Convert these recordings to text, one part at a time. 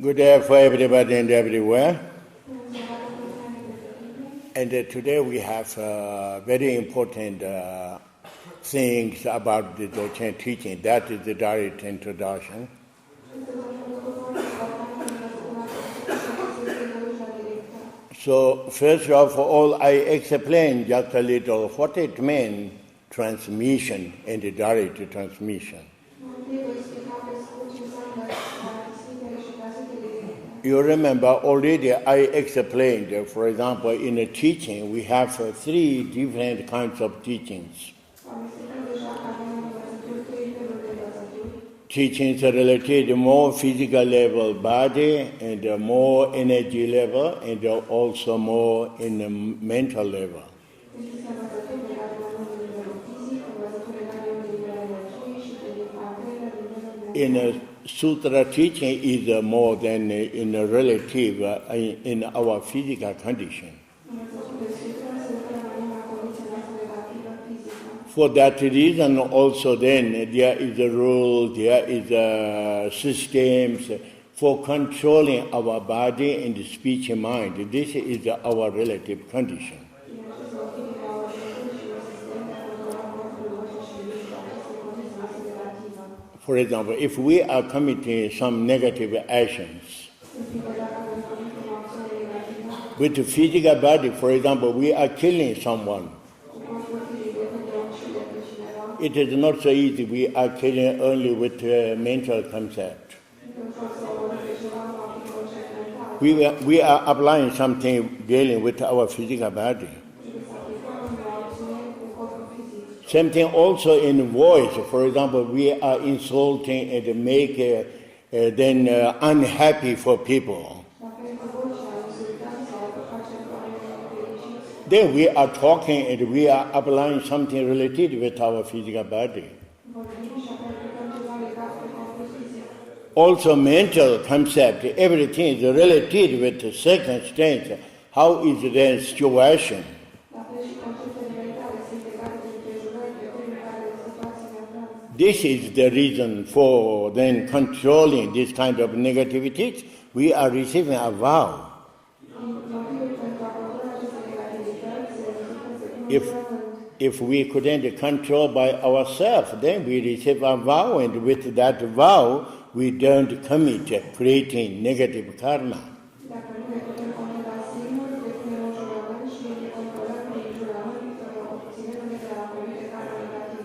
Good day for everybody and everywhere. And today we have very important things about the Dzogchen teaching. That is the direct introduction. So first of all, I explain just a little what it means, transmission and the direct transmission. You remember already I explained, for example, in a teaching, we have three different kinds of teachings. Teachings related to more physical level body and more energy level and also more in the mental level. In a sutra teaching is more than in a relative in our physical condition. For that reason also then there is a rule, there is a systems for controlling our body and speech and mind. This is our relative condition. For example, if we are committing some negative actions with the physical body, for example, we are killing someone. It is not so easy. We are killing only with mental concept. We are applying something dealing with our physical body. Same thing also in voice. For example, we are insulting and make them unhappy for people. Then we are talking and we are applying something related with our physical body. Also mental concept, everything is related with the circumstance. How is the situation? This is the reason for then controlling this kind of negativities. We are receiving a vow. If we couldn't control by ourselves, then we receive a vow, and with that vow, we don't commit creating negative karma.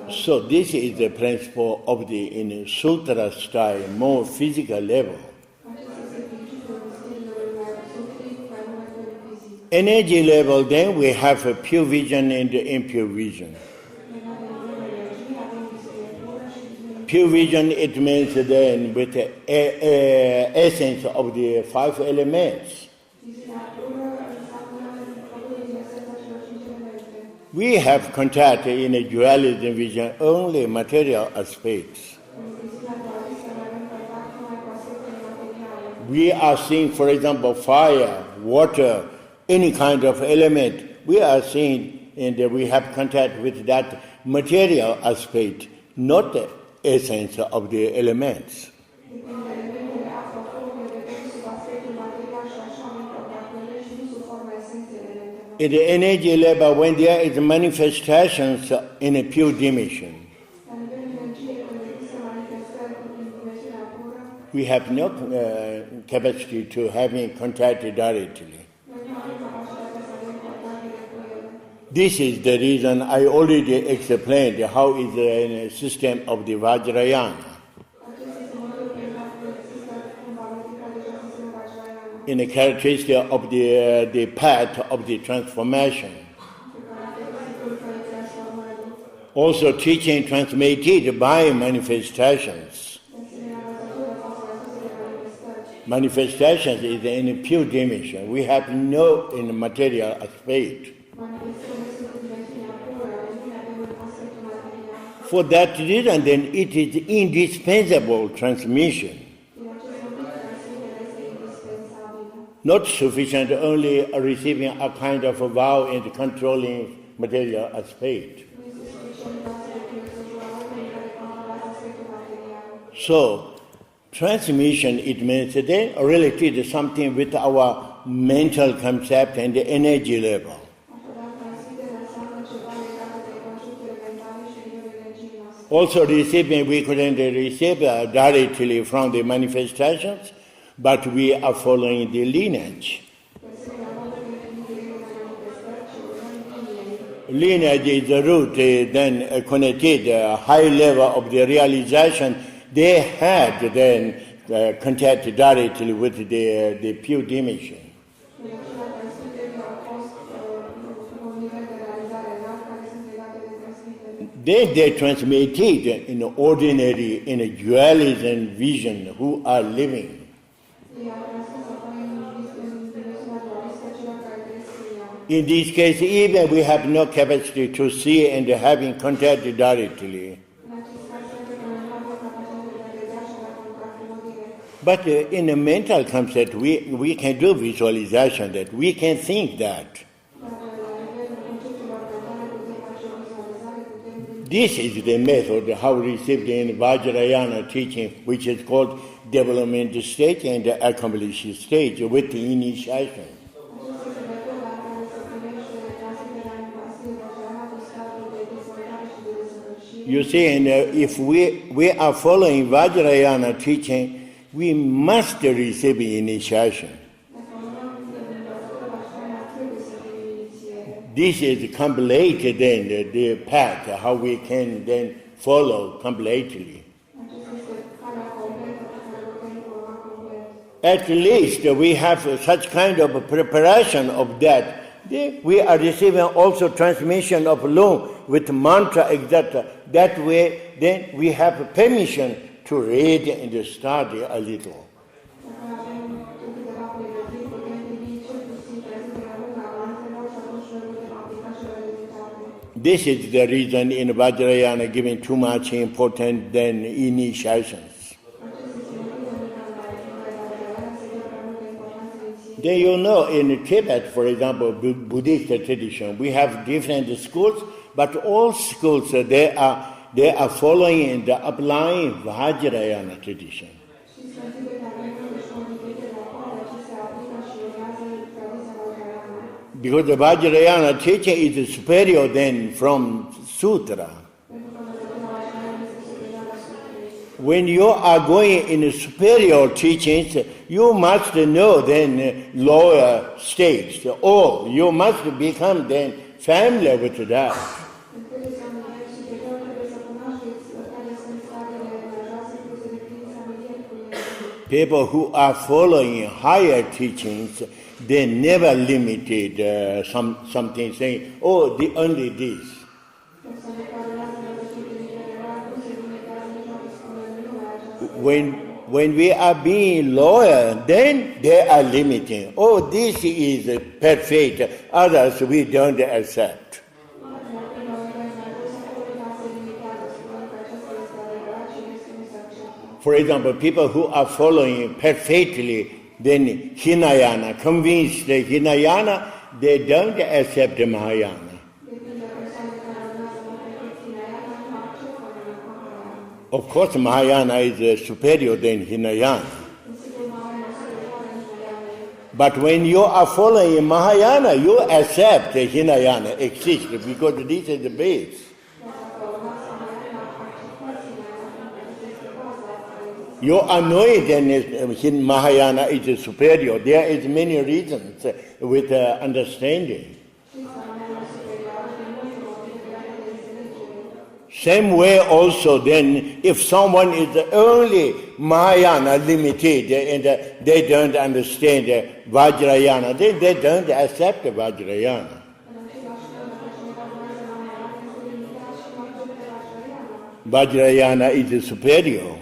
So this is the principle of the in sutra style, more physical level. Energy level, then we have a pure vision and impure vision. Pure vision, it means then with the essence of the five elements. We have contact in a dualism vision only material aspects. We are seeing, for example, fire, water, any kind of element. We are seeing and we have contact with that material aspect, not the essence of the elements. In the energy level, when there is manifestations in a pure dimension, we have no capacity to having contact directly. This is the reason I already explained how is the system of the Vajrayana. In the characteristic of the path of the transformation. Also teaching transmitted by manifestations. Manifestations is in a pure dimension. We have no in the material aspect. For that reason, then it is indispensable transmission. Not sufficient only receiving a kind of a vow and controlling material aspect. So, Transmission, it means they related something with our mental concept and the energy level. Also receiving, we couldn't receive directly from the manifestations, but we are following the lineage. Lineage is the root, then connected high level of the realization. They had then contact directly with the pure dimension. They transmitted in ordinary, in dualism vision who are living. In this case, even we have no capacity to see and having contact directly. But in a mental concept, we can do visualization that. We can think that. This is the method how received in Vajrayana teaching, which is called development stage and accomplished stage with the initiation. You see, and if we are following Vajrayana teaching, we must receive initiation. This is complete then the path, how we can then follow completely. At least we have such kind of preparation of that. We are receiving also transmission of law with mantra, etc. That way, then we have permission to read and study a little. This is the reason in Vajrayana giving too much importance than initiations. Then you know, in Tibet, for example, Buddhist tradition, we have different schools, but all schools they are following and applying Vajrayana tradition. Because the Vajrayana teaching is superior than from Sutra. When you are going in superior teachings, you must know then lower states, or you must become then familiar with that. People who are following higher teachings, they never limited something saying, oh, only this. When we are being lower, then they are limiting. Oh, this is perfect. Others we don't accept. For example, people who are following perfectly, then Hinayana, convinced the Hinayana, they don't accept Mahayana. Of course, Mahayana is superior than Hinayana. But when you are following Mahayana, you accept the Hinayana exists because this is the base. You are knowing that Mahayana is superior. There is many reasons with understanding. Same way also then, if someone is only Mahayana limited and they don't understand Vajrayana, they don't accept Vajrayana. Vajrayana is superior.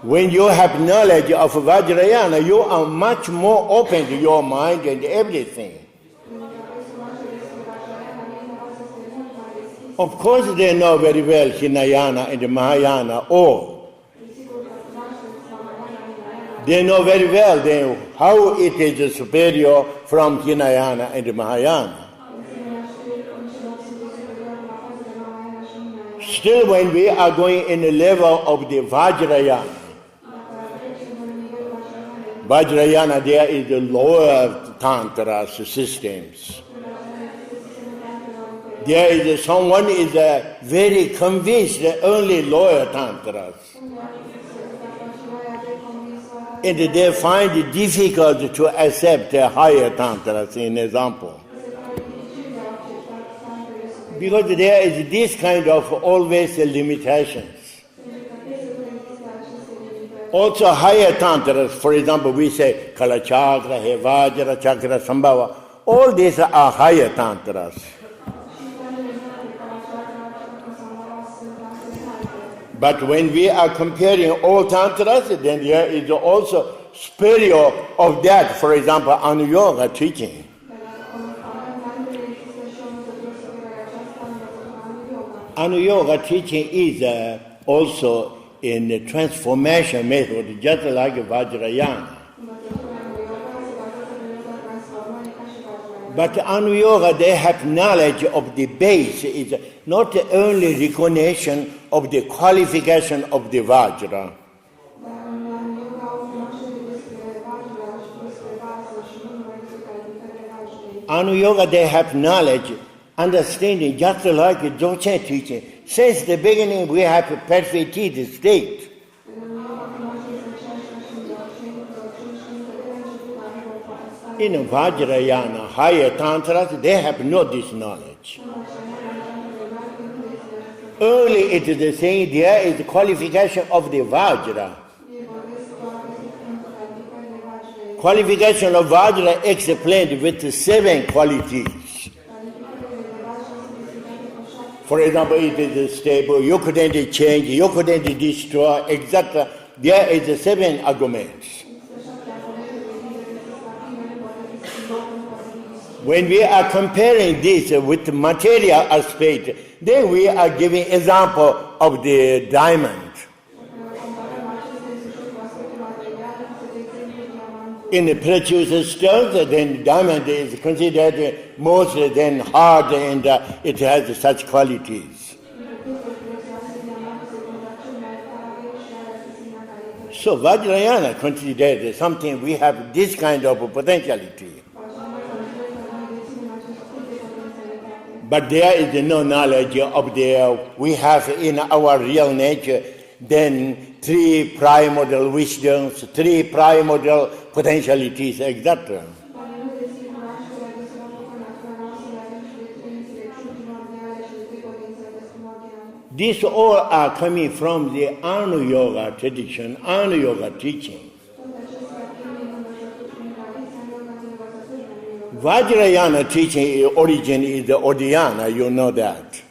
When you have knowledge of Vajrayana, you are much more open to your mind and everything. Of course, they know very well Hinayana and Mahayana all. They know very well how it is superior from Hinayana and Mahayana. Still, when we are going in the level of the Vajrayana, Vajrayana, there is the lower tantra systems. There is someone is very convinced that only lower tantras. And they find it difficult to accept higher tantras, in example. Because there is this kind of always limitations. Also higher tantras, for example, we say Kala Chakra, Vajra Chakra, Sambhava. All these are higher tantras. But when we are comparing all tantras, then there is also superior of that, for example, Anuyoga teaching. Anuyoga teaching is also in the transformation method, just like Vajrayana. But Anuyoga, they have knowledge of the base, is not only recognition of the qualification of the Vajra. Anuyoga, they have knowledge, understanding, just like Dzogchen teaching. Since the beginning, we have a perfected state. In Vajrayana, higher tantras, they have not this knowledge. Only it is the same, there is the qualification of the Vajra. Qualification of Vajra explained with 7 qualities. For example, it is stable, you couldn't change, you couldn't destroy, etc. There is 7 arguments. When we are comparing this with the material aspect, then we are giving example of the diamond. In the precious stones, then diamond is considered most then hard and it has such qualities. So Vajrayana considered something we have this kind of potentiality. But there is no knowledge of we have in our real nature then 3 primordial wisdoms, 3 primordial potentialities, etc. These all are coming from the Anuyoga tradition, Anuyoga teaching. Vajrayana teaching origin is the Odhyana, you know that.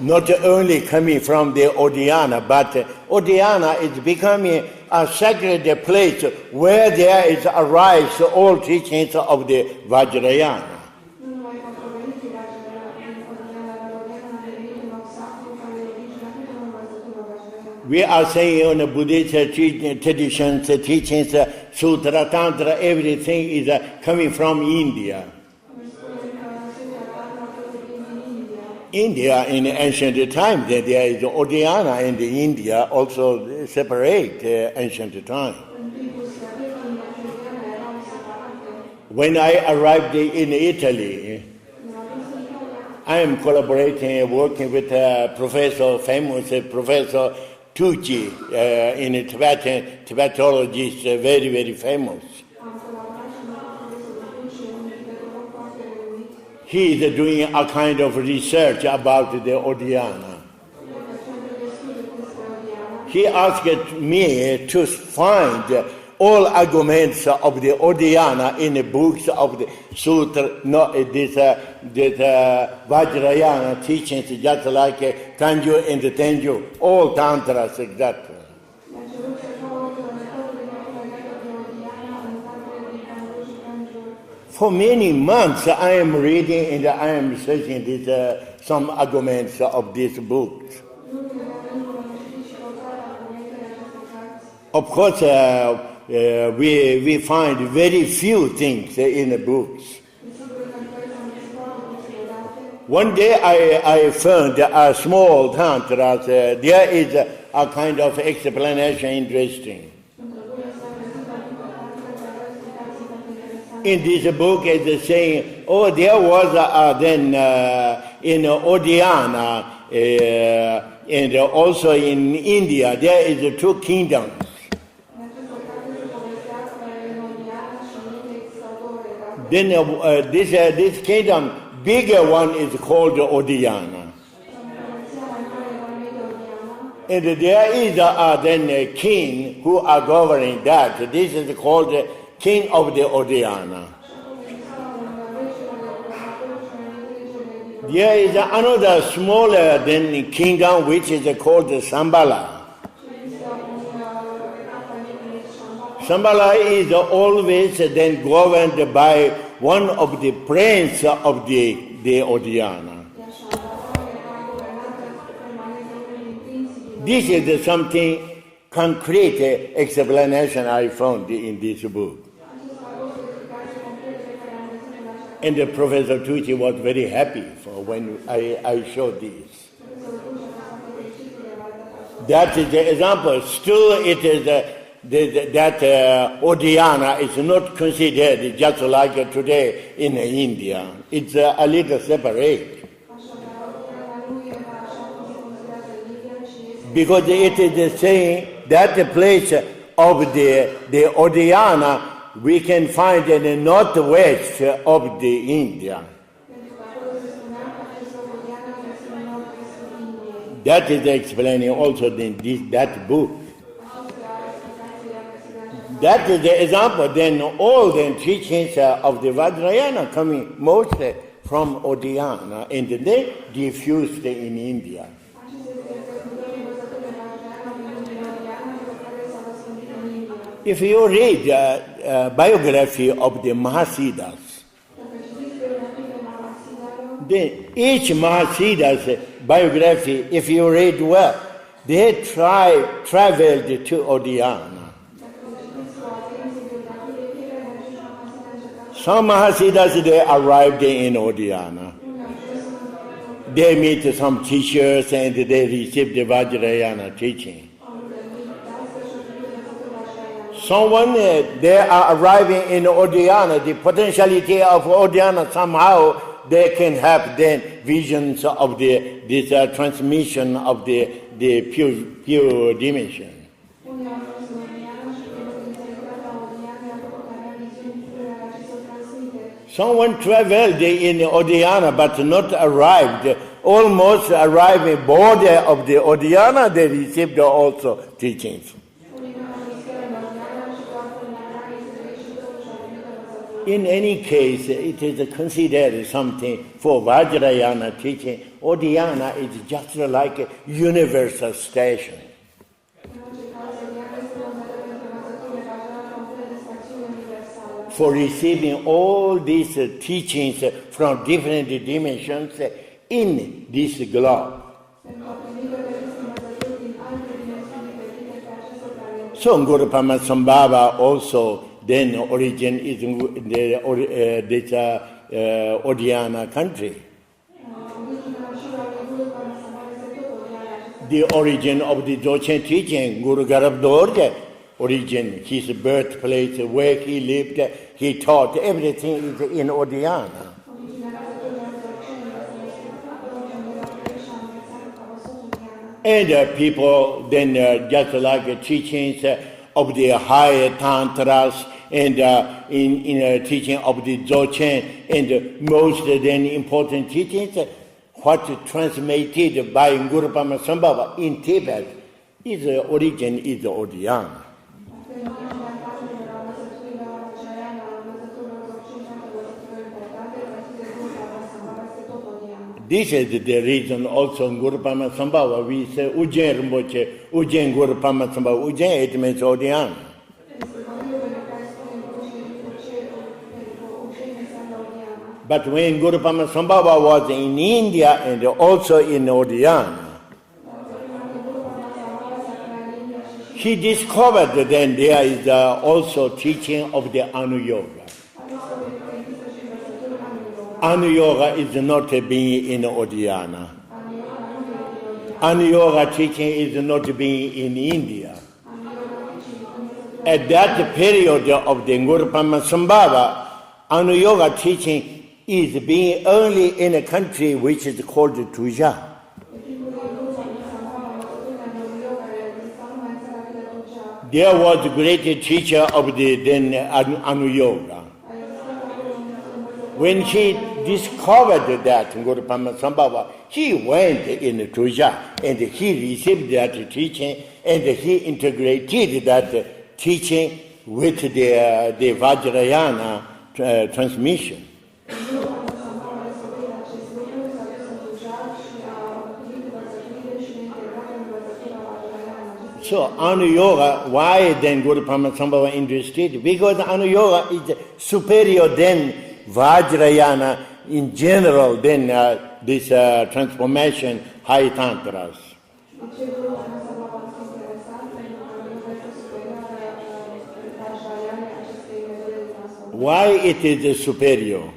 Not only coming from the Odhyana, but Odhyana is becoming a sacred place where there is arise all teachings of the Vajrayana. We are saying on the Buddhist traditions, teachings, Sutra, Tantra, everything is coming from India. India in ancient times, there is Odhyana in India also separate ancient time. When I arrived in Italy, I am collaborating, working with famous Professor Tucci, in Tibetologist, very, very famous. He is doing a kind of research about the Odhyana. He asked me to find all arguments of the Odhyana in the books of the Sutra, this Vajrayana teachings, just like Kanju and Tenju, all Tantras, exactly. For many months, I am reading and I am researching some arguments of these books. Of course, we find very few things in the books. One day I found a small tantra, there is a kind of explanation interesting. in this book is saying, oh, there was then in Odiyana and also in India, there is two kingdoms. Then this kingdom, bigger one is called Odiyana. And there is then a king who are governing that. This is called the king of the Odiyana. There is another smaller then kingdom which is called Sambala. Sambala is always then governed by one of the prince of the Odiyana. This is something concrete explanation I found in this book. And Professor Tucci was very happy for when I showed this. That is the example. Still, it is that Odiyana is not considered just like today in India. It's a little separate. Because it is saying that the place of the Odiyana we can find in the northwest of the India. That is explaining also in that book. That is the example. Then all the teachings of the Vajrayana coming mostly from Odiyana and they diffused in India. If you read biography of the Mahasiddhas, then each Mahasiddha's biography, if you read well, they traveled to Odiyana. Some Mahasiddhas, they arrived in Odiyana. They meet some teachers and they received the Vajrayana teaching. Someone, they are arriving in Odiyana, the potentiality of Odiyana, somehow they can have then visions of this transmission of the pure dimension. Someone traveled in Odiyana but not arrived, almost arriving border of the Odiyana, they received also teachings. In any case, it is considered something for Vajrayana teaching. Odiyana is just like a universal station. For receiving all these teachings from different dimensions in this globe. So Guru Pamasambhava also then origin is in this Odiyana country. The origin of the Dzogchen teaching, Guru Garab Dorje, origin, his birthplace, where he lived, he taught, everything is in Odiyana. And people then just like teachings of the higher tantras and in teaching of the Dzogchen and most then important teachings, what transmitted by Guru Pamasambhava in Tibet is origin is Odiyana. This is the reason also in Guru Pamasambhava we say Ujjain Rinpoche, Ujjain Guru Pamasambhava, Ujjain it means Odiyana. But when Guru Pamasambhava was in India and also in Odiyana, he discovered then there is also teaching of the Anu Yoga. Anu Yoga is not being in Odiyana. Anu Yoga teaching is not being in India. At that period of the Guru Pamasambhava, Anu-yoga teaching is being only in a country which is called Tuja. There was a great teacher of the then Anu-yoga. When he discovered that Guru Padmasambhava, he went in Tuja and he received that teaching and he integrated that teaching with the Vajrayana transmission. So Anu-yoga, why then Guru Padmasambhava interested? Because Anu-yoga is superior than Vajrayana in general than this transformation high tantras. Why it is superior?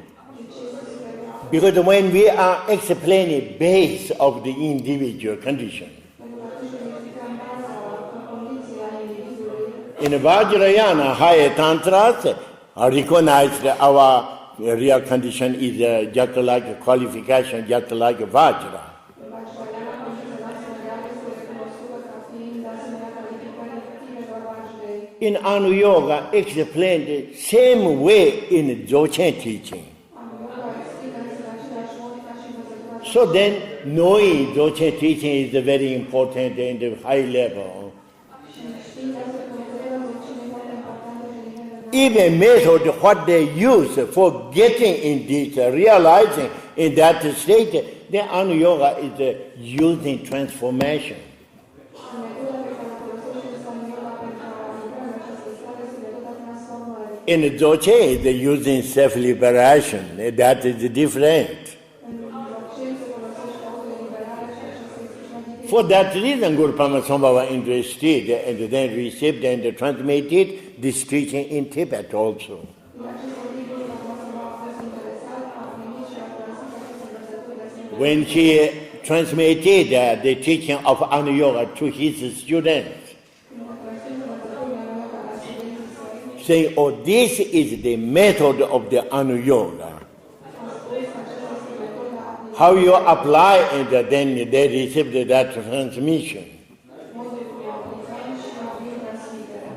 Because when we are explaining base of the individual condition, in Vajrayana higher tantras recognized our real condition is just like a qualification, just like Vajra. In Anu-yoga, explained the same way in Dzogchen teaching. So then, knowing Dzogchen teaching is very important in the high level. Even method what they use for getting in this, realizing in that state, the Anu-yoga is using transformation. In Dzogchen, they're using self-liberation. That is different. For that reason, Guru Padmasambhava interested and then received and transmitted this teaching in Tibet also. When he transmitted the teaching of Anu-yoga to his students, saying, oh, this is the method of the Anu-yoga. How you apply it, then they received that transmission.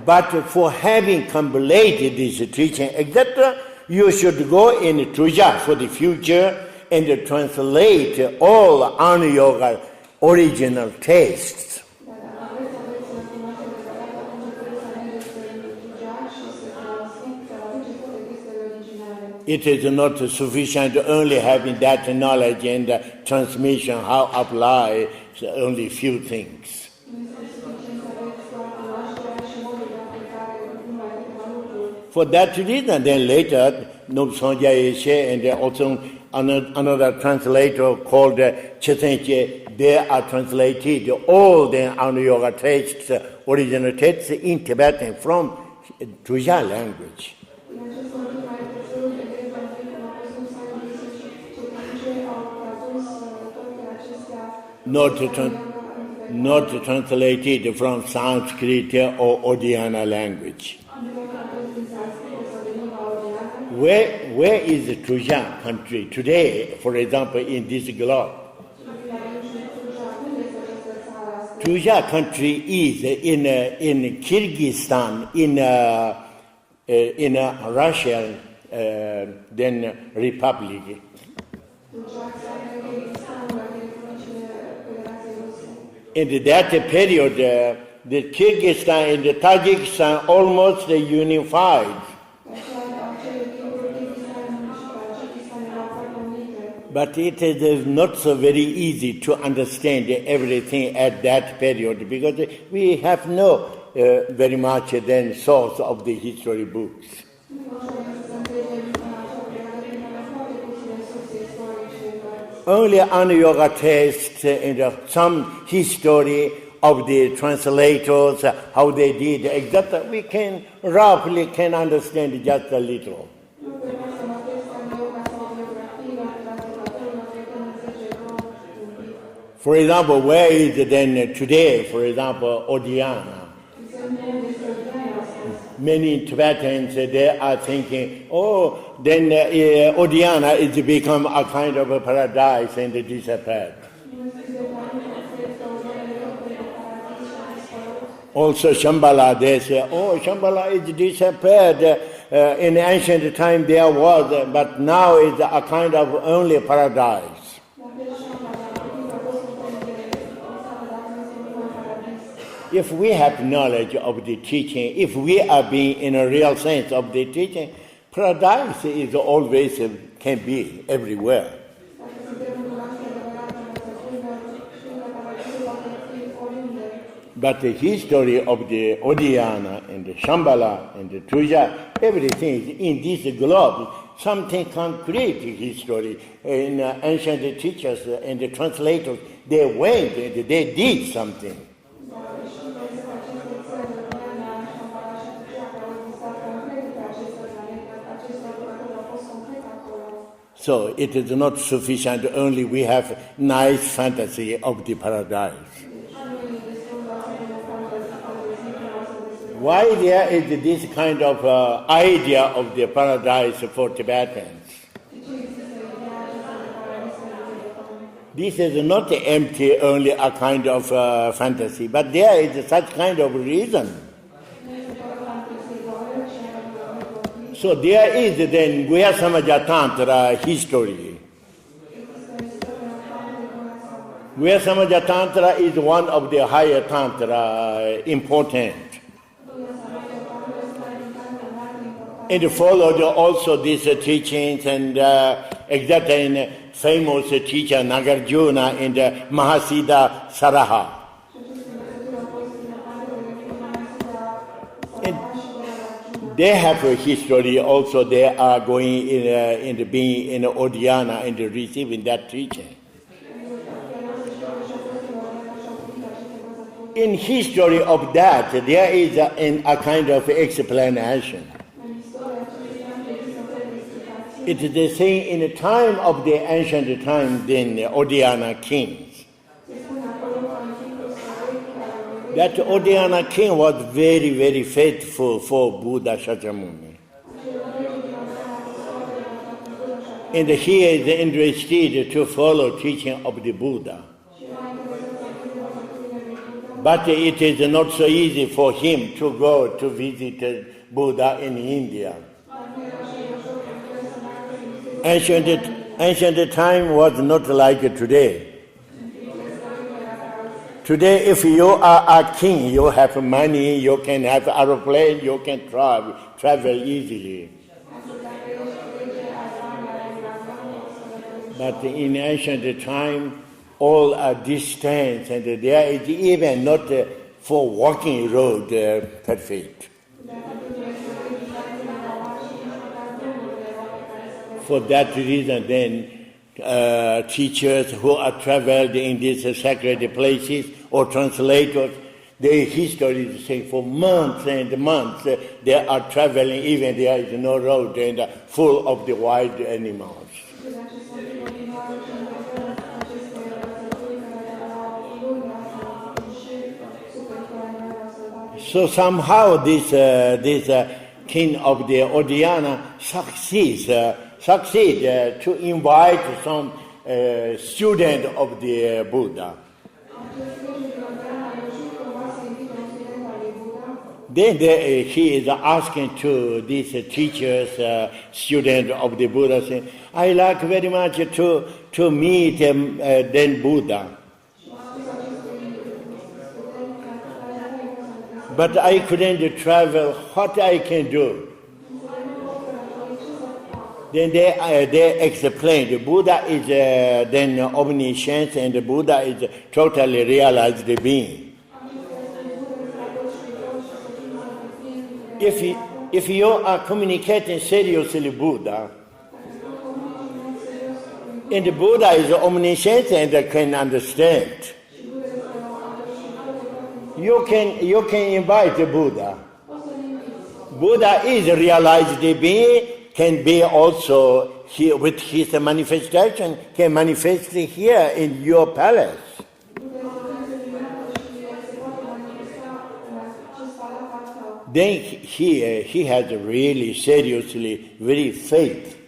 But for having completed this teaching, etc., you should go in Tuja for the future and translate all Anu-yoga original texts. It is not sufficient only having that knowledge and transmission, how apply only few things. For that reason, then later, Nobsangya Eshe and also another translator called Chesenche, they are translated all the Anu-yoga texts, original texts in Tibetan from Tuja language. Not translated from Sanskrit or Odia language. Where is the Tuja country today, for example, in this globe? Tuja country is in Kyrgyzstan, in Russia, then Republic. In that period, the Kyrgyzstan and the Tajikistan almost unified. But it is not so very easy to understand everything at that period because we have no very much then source of the history books. Only Anu-yoga text and some history of the translators, how they did, etc. We can roughly understand just a little. For example, where is then today, for example, Odiana? many Tibetans, they are thinking, oh, then Odhyana is become a kind of a paradise and disappeared. Also Shambhala, they say, oh, Shambhala is disappeared. In ancient time there was, but now it's a kind of only paradise. If we have knowledge of the teaching, if we are being in a real sense of the teaching, paradise is always, can be everywhere. But the history of the Odhyana and the Shambhala and the Tuja, everything is in this globe, something concrete history. In ancient teachers and the translators, they went and they did something. So it is not sufficient only we have nice fantasy of the paradise. Why there is this kind of idea of the paradise for Tibetans? This is not empty, only a kind of fantasy, but there is such kind of reason. So there is then Guhya Samaja Tantra history. Guhya Samaja Tantra is one of the higher Tantra, important. And followed also these teachings and exactly in famous teacher Nagarjuna and Mahasiddha Saraha. And they have a history also, they are going in being in Odhyana and receiving that teaching. In history of that, there is a kind of explanation. It is the same in the time of the ancient time, then the Odhyana kings. That Odhyana king was very, very faithful for Buddha Shakyamuni. And he is interested to follow teaching of the Buddha. But it is not so easy for him to go to visit Buddha in India. Ancient time was not like today. Today, if you are a king, you have money, you can have aeroplane, you can travel easily. But in ancient time, all are distant, and there is even not for walking road perfect. For that reason, then, teachers who are traveled in these sacred places or translators, their history say for months and months they are traveling, even there is no road and full of the wild animals. So somehow this king of the Odhyana succeed to invite some student of the Buddha. Then he is asking to these teachers, student of the Buddha, saying, I like very much to meet then Buddha. But I couldn't travel. What I can do? Then they explained the Buddha is then omniscient and the Buddha is totally realized being. If you are communicating seriously Buddha, and the Buddha is omniscient and can understand, you can invite the Buddha. Buddha is realized being, can be also here with his manifestation, can manifest here in your palace. then he has really seriously very faith.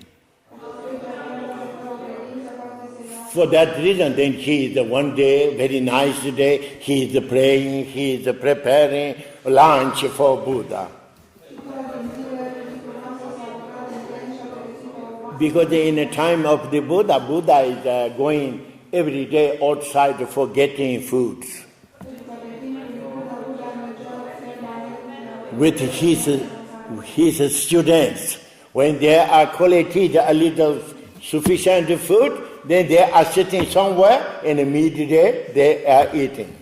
For that reason, then he is one day, very nice day, he is praying, he is preparing lunch for Buddha. Because in the time of the Buddha, Buddha is going every day outside for getting food. With his students, when they are collected a little sufficient food, then they are sitting somewhere in the midday, they are eating.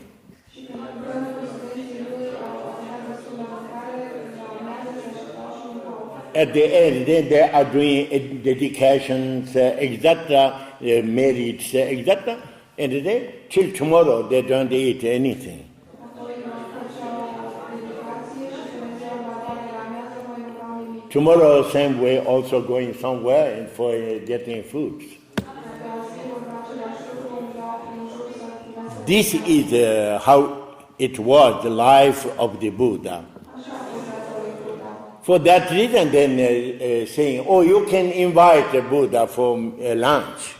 At the end, then they are doing dedications, etc., merits, etc., and then till tomorrow they don't eat anything. Tomorrow, same way, also going somewhere and for getting food. This is how it was, the life of the Buddha. For that reason, then saying, oh, you can invite the Buddha for lunch.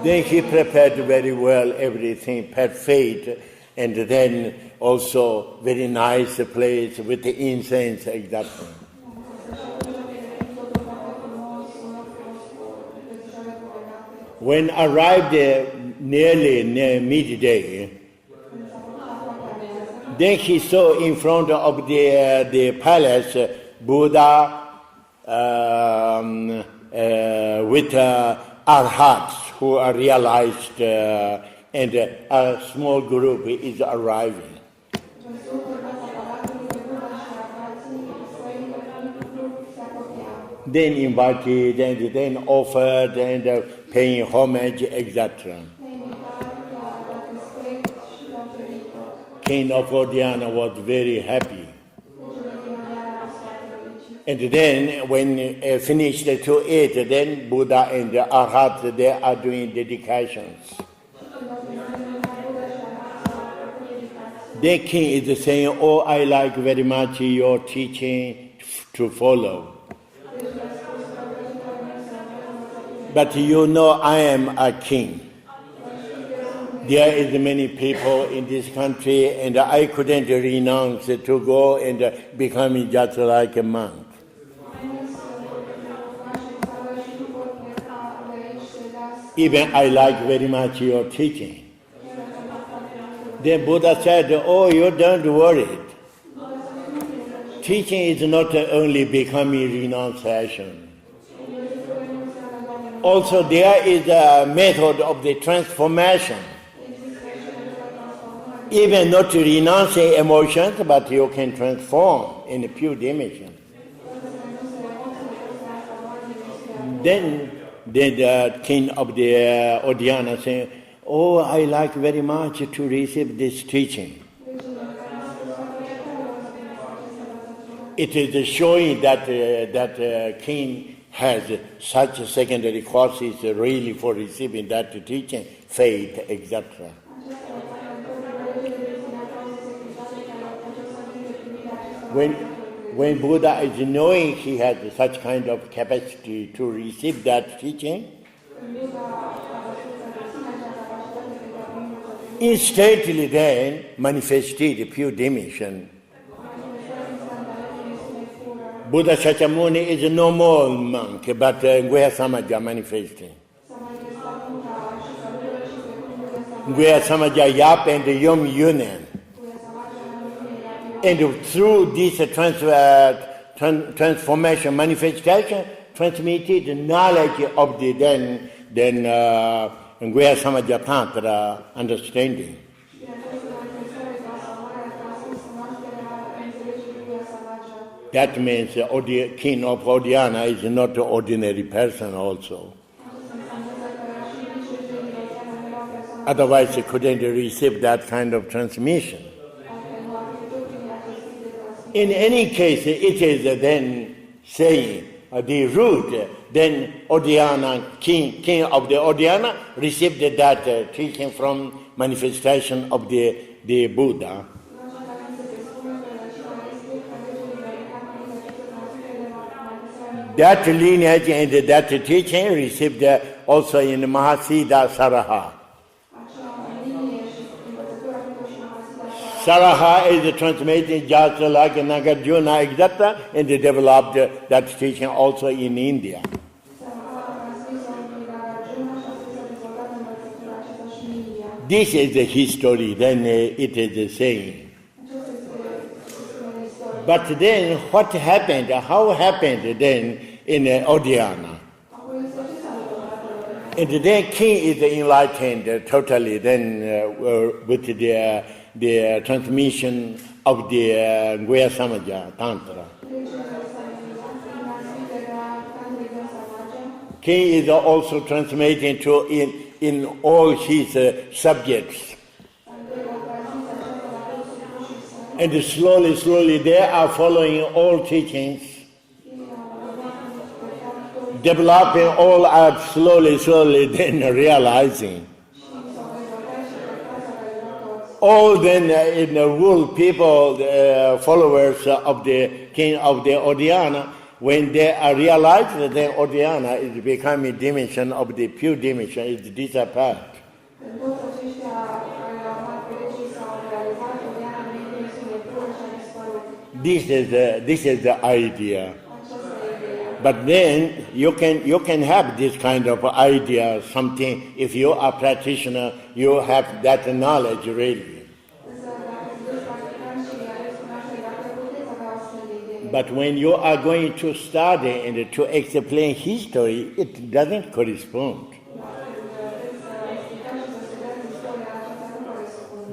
Then he prepared very well everything, perfect, and then also very nice place with the incense, exactly. When arrived nearly near midday, then he saw in front of the palace Buddha with arhats who are realized, and a small group is arriving. Then invited and then offered and paying homage, etc. King of Odiyana was very happy. And then when finished to eat, then Buddha and the Arhat, they are doing dedications. The king is saying, oh, I like very much your teaching to follow. But you know I am a king. There is many people in this country, and I couldn't renounce to go and become just like a monk. Even I like very much your teaching. Then Buddha said, oh, you don't worry. Teaching is not only becoming renunciation. Also, there is a method of the transformation. Even not to renounce emotions, but you can transform in a pure dimension. Then the king of the Odiyana said, oh, I like very much to receive this teaching. It is showing that king has such secondary causes really for receiving that teaching, faith, etc. When Buddha is knowing he has such kind of capacity to receive that teaching, instantly then manifested pure dimension. Buddha Shakyamuni is no more monk, but Nguya Samaja manifesting. Nguya Samaja Yap and Yom Yunen. And through this transformation, manifestation, transmitted the knowledge of the then Nguya Samaja Tantra understanding. That means the king of Odiyana is not an ordinary person also. Otherwise he couldn't receive that kind of transmission. In any case, it is then saying the root, then Odiyana, king of the Odiyana, received that teaching from manifestation of the Buddha. That lineage and that teaching received also in Mahasiddha Saraha. Saraha is transmitting just like Nagarjuna, etc., and they developed that teaching also in India. This is the history, then it is the saying. But then what happened, how happened then in Odhyana? And then king is enlightened totally then with the transmission of the Guya Samaja Tantra. King is also transmitting to in all his subjects. And slowly they are following all teachings, developing all up slowly, then realizing. All then in the rule people, followers of the king of the Odhyana, when they are realized that the Odhyana is becoming dimension of the pure dimension, is disappeared. This is the idea. But then you can have this kind of idea, something, if you are a practitioner, you have that knowledge really. But when you are going to study and to explain history, it doesn't correspond.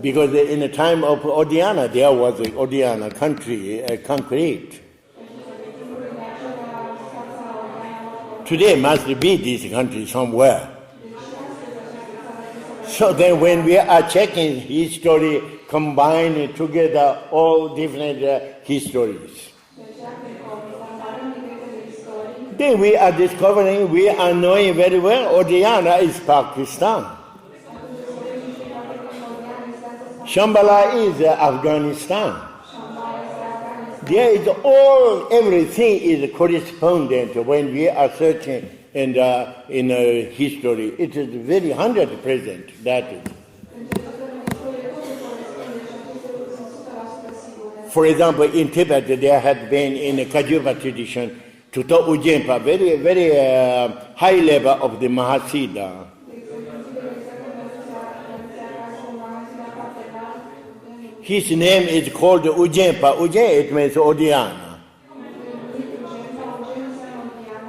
Because in the time of Odhyana, there was an Odhyana country, concrete. Today must be this country somewhere. So then when we are checking history, combining together all different histories, then we are discovering, we are knowing very well, Odhyana is Pakistan. Shambhala is Afghanistan. There is everything is correspondent when we are searching in history. It is very 100% that is. For example, in Tibet, there had been in the Kajuba tradition, Tuto Ujempa, very high level of the Mahasiddha. His name is called Ujempa. Ujempa, it means Odhyana.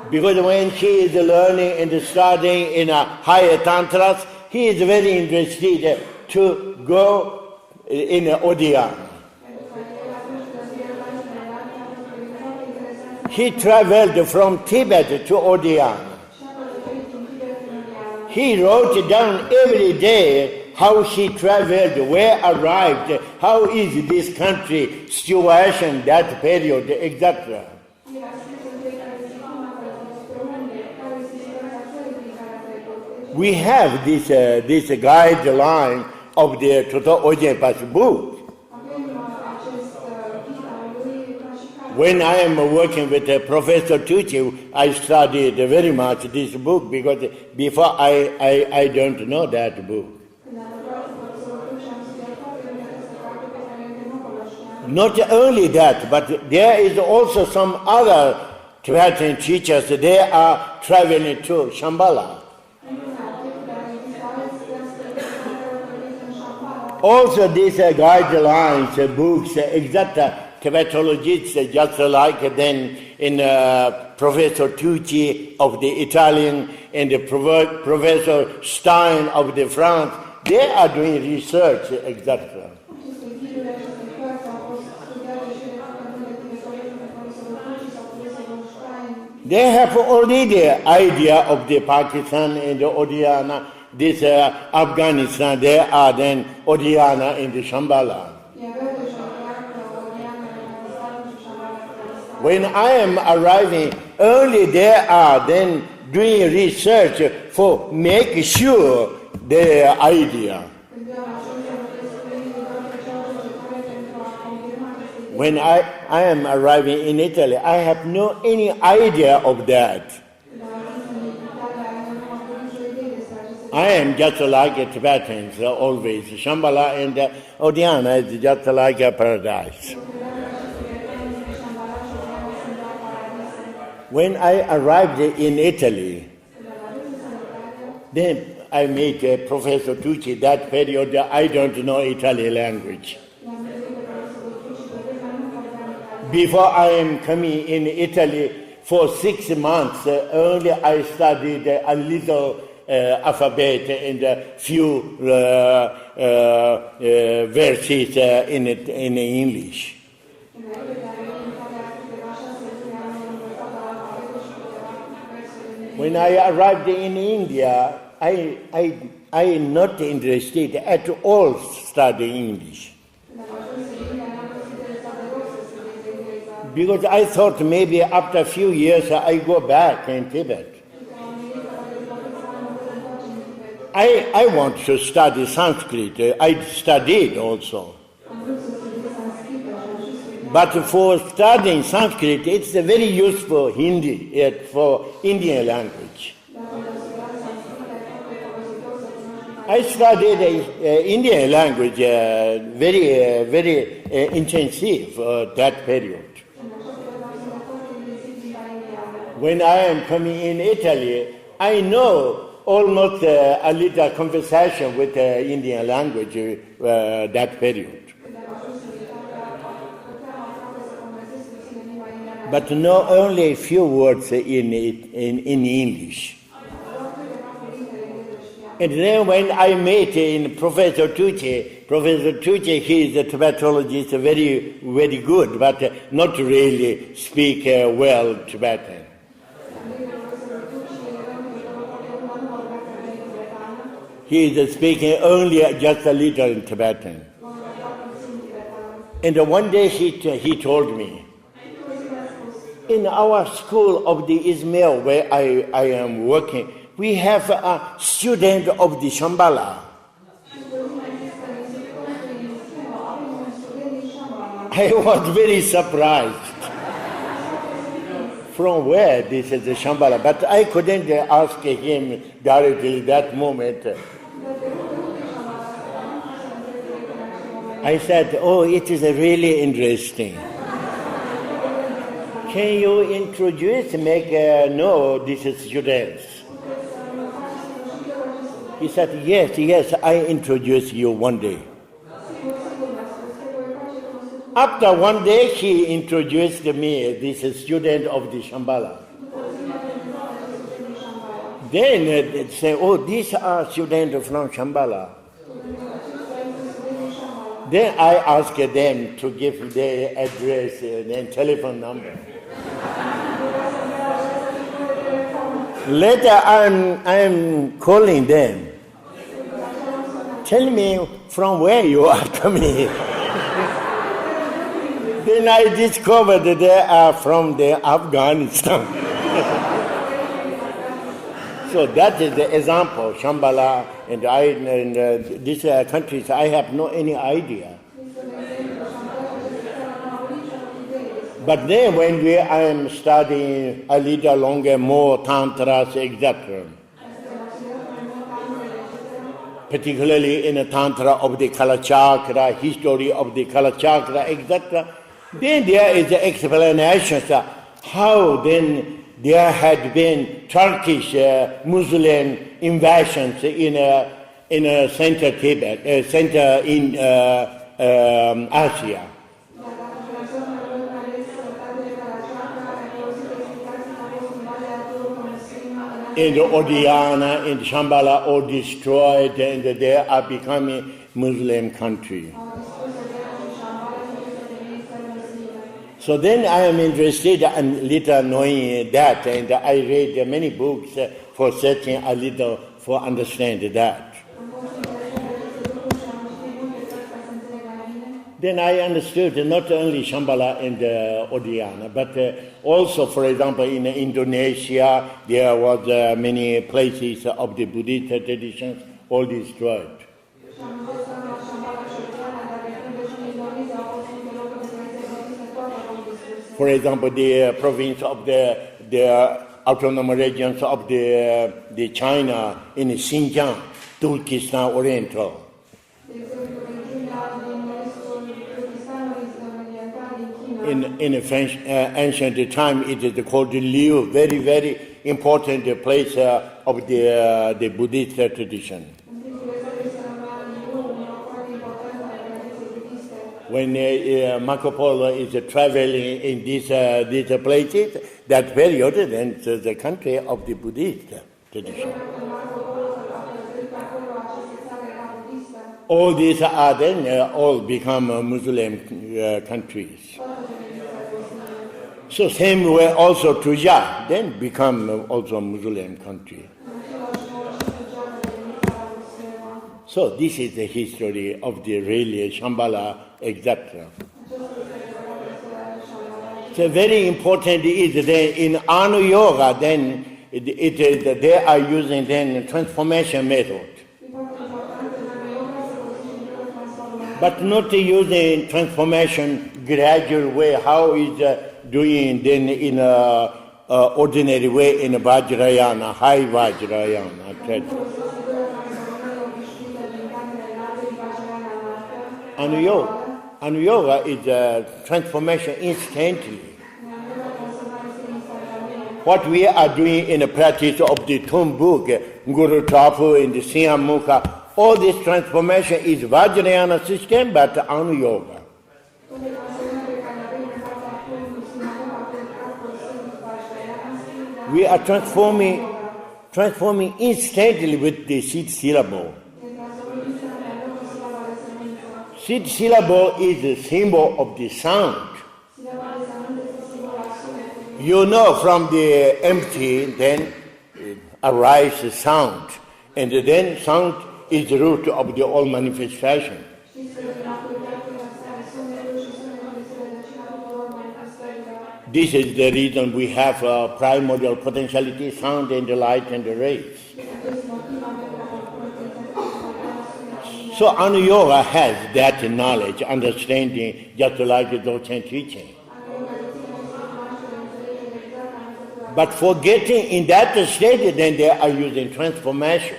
Because when he is learning and studying in a higher tantras, he is very interested to go in Odhyana. He traveled from Tibet to Odhyana. He wrote down every day how he traveled, where arrived, how is this country situation, that period, etc. We have this guideline of the Toto Ojepa's book. When I am working with Professor Tucci, I studied very much this book because before I don't know that book. Not only that, but there is also some other Tibetan teachers, they are traveling to Shambhala. Also these guidelines, books, etc., Tibetologists, just like then in Professor Tucci of the Italian and the Professor Stein of the France, they are doing research, etc. They have already idea of the Pakistan and the Odhyana, this Afghanistan, they are then Odhyana in the Shambhala. When I am arriving, only they are then doing research for make sure their idea. When I am arriving in Italy, I have no any idea of that. I am just like a Tibetans always. Shambhala and Odhyana is just like a paradise. When I arrived in Italy, then I met Professor Tucci. That period, I don't know Italian language. Before I am coming in Italy for 6 months, only I studied a little alphabet and a few verses in English. When I arrived in India, I am not interested at all studying English. Because I thought maybe after a few years I go back in Tibet. I want to study Sanskrit. I studied also. But for studying Sanskrit, it's a very useful Hindi for Indian language. I studied Indian language very intensive that period. When I am coming in Italy, I know almost a little conversation with Indian language that period. But know only a few words in English. And then when I met in Professor Tucci, he is a Tibetologist, very, very good, but not really speak well Tibetan. He is speaking only just a little in Tibetan. And one day he told me, in our school of the Ismail, where I am working, we have a student of the Shambhala. I was very surprised. From where this is the Shambhala? But I couldn't ask him directly that moment. I said, oh, it is really interesting. Can you introduce, know these students? He said, yes, I introduce you one day. After one day, he introduced me, this student of the Shambhala. Then they say, oh, these are students from Shambhala. Then I asked them to give their address and telephone number. Later, I'm calling them. Tell me from where you are coming. Then I discovered they are from Afghanistan. So that is the example, Shambhala and these countries. I have no any idea. But then when I am studying a little longer, more tantras, etc., particularly in the tantra of the Kalachakra, history of the Kalachakra, etc., then there is the explanation how then there had been Turkish Muslim invasions in Central Tibet, Central in Asia. In the Odhyana, in Shambhala, all destroyed, and they are becoming Muslim country. So then I am interested in little knowing that, and I read many books for searching a little for understanding that. Then I understood not only Shambhala and Odhyana, but also, for example, in Indonesia, there was many places of the Buddhist traditions all destroyed. For example, the province of the autonomous regions of the China in Xinjiang, Turkestan Oriental. In ancient time, it is called Liu, very, very important place of the Buddhist tradition. When Marco Polo is traveling in these places, that period, then it's the country of the Buddhist tradition. All these are then all become Muslim countries. So same way also Tuja then become also Muslim country. So this is the history of the really Shambhala, etc. So very important is that in Anu Yoga, then they are using then transformation method. But not using transformation gradual way, how is doing then in a ordinary way in a Vajrayana, high Vajrayana, etc. Anuyoga is a transformation instantly. What we are doing in the practice of the Tomb book, Guru Tapu and the Siyamukha, all this transformation is Vajrayana system, but Anuyoga. We are transforming instantly with the seed syllable. Seed syllable is a symbol of the sound. You know from the empty then arises sound. And then sound is the root of the all manifestation. This is the reason we have primordial potentiality, sound and the light and the rays. So Anuyoga has that knowledge, understanding, just like the Dzogchen teaching. But for getting in that state, then they are using transformation.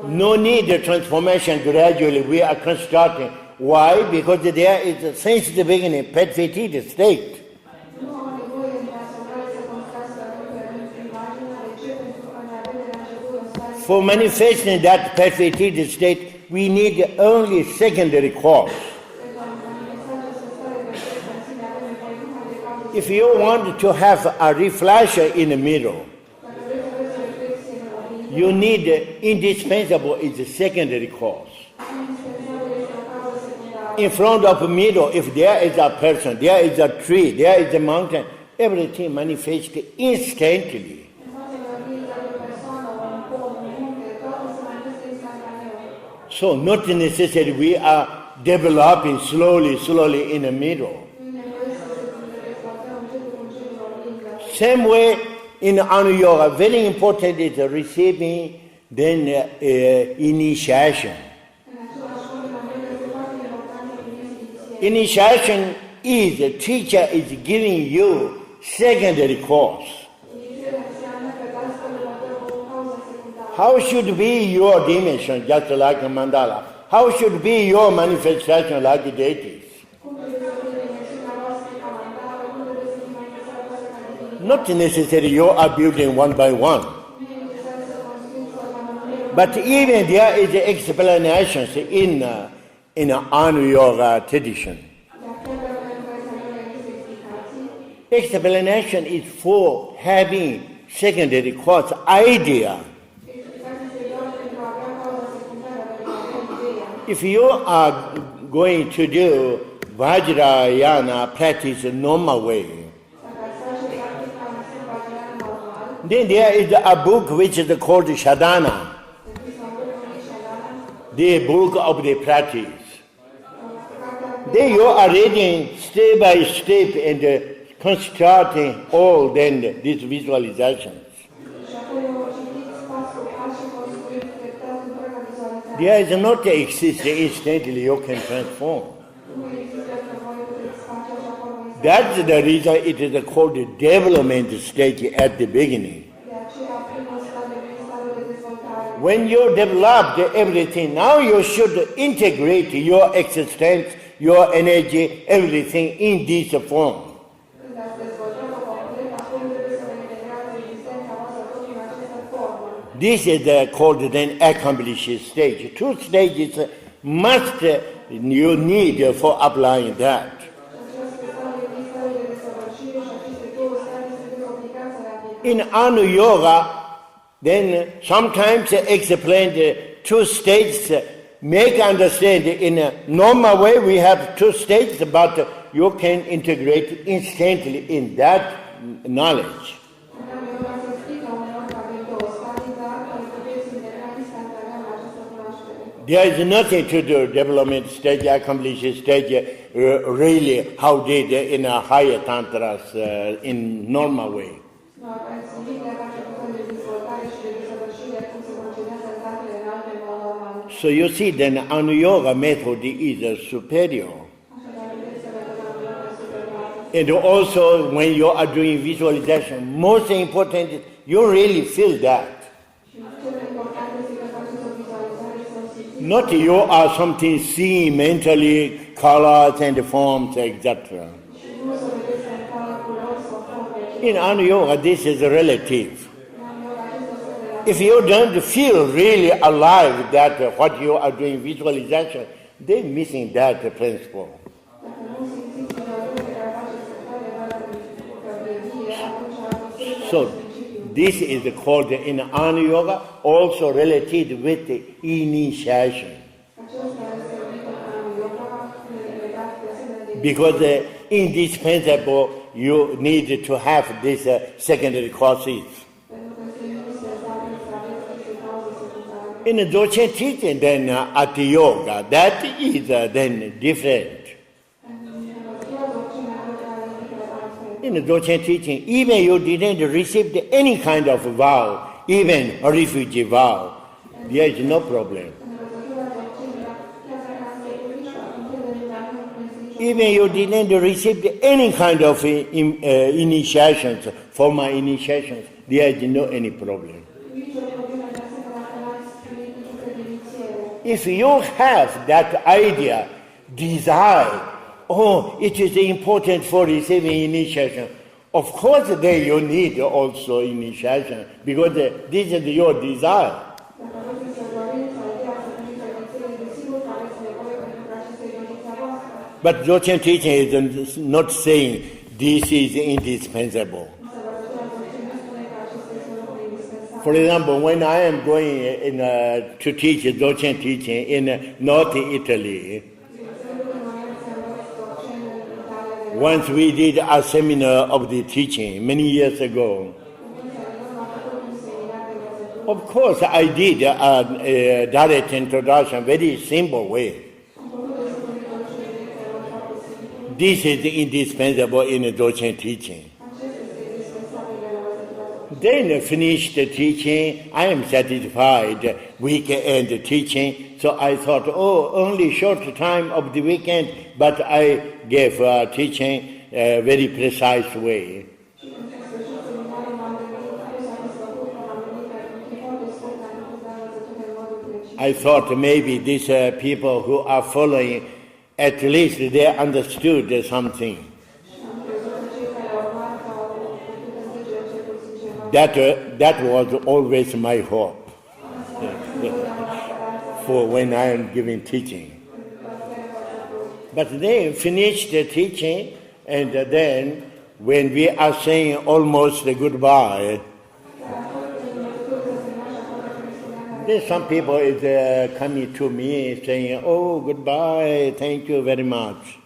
No need the transformation gradually. We are constructing. Why? Because there is, since the beginning, perfected state. For manifesting that perfected state, we need only secondary cause. If you want to have a reflection in the middle, you need indispensable is the secondary cause. In front of the middle, if there is a person, there is a tree, there is a mountain, everything manifests instantly. So not necessarily we are developing slowly in the middle. Same way in Anuyoga, very important is receiving then initiation. Initiation is the teacher is giving you secondary course. How should be your dimension, just like a mandala? How should be your manifestation like the deities? Not necessarily you are building one by one. But even there is explanations in Anuyoga tradition. Explanation is for having secondary cause idea. If you are going to do Vajrayana practice normal way, then there is a book which is called Shadana, the book of the practice. Then you are reading step by step and constructing all then these visualizations. There is not exist instantly you can transform. That's the reason it is called the development stage at the beginning. When you developed everything, now you should integrate your existence, your energy, everything in this form. This is called then accomplished stage. 2 stages must you need for applying that. In Anu Yoga, then sometimes explain the 2 stages, make understand in a normal way we have 2 stages, but you can integrate instantly in that knowledge. There is nothing to do development stage, accomplished stage, really how did in a higher tantras in normal way. So you see, then Anu Yoga method is superior. And also, when you are doing visualization, most important, you really feel that. Not you are something seeing mentally, colors and forms, etc. In Anu Yoga, this is relative. If you don't feel really alive that what you are doing visualization, they're missing that principle. So this is called in Anu Yoga, also related with the initiation. Because indispensable, you need to have these secondary courses. In the Dzogchen teaching, then at the yoga, that is then different. In the Dzogchen teaching, even you didn't receive any kind of vow, even a refugee vow, there is no problem. Even you didn't receive any kind of initiations, formal initiations, there is no any problem. If you have that idea, desire, it is important for receiving initiation, of course then you need also initiation, because this is your desire. But Dzogchen teaching is not saying this is indispensable. For example, when I am going to teach Dzogchen teaching in North Italy, once we did a seminar of the teaching many years ago. Of course, I did a direct introduction, very simple way. This is indispensable in Dzogchen teaching. Then finished the teaching, I am satisfied, weekend teaching, so I thought, only short time of the weekend, but I gave teaching a very precise way. I thought maybe these people who are following, at least they understood something. That was always my hope for when I am giving teaching. But they finished the teaching, and then when we are saying almost goodbye, then some people is coming to me saying, goodbye, thank you very much.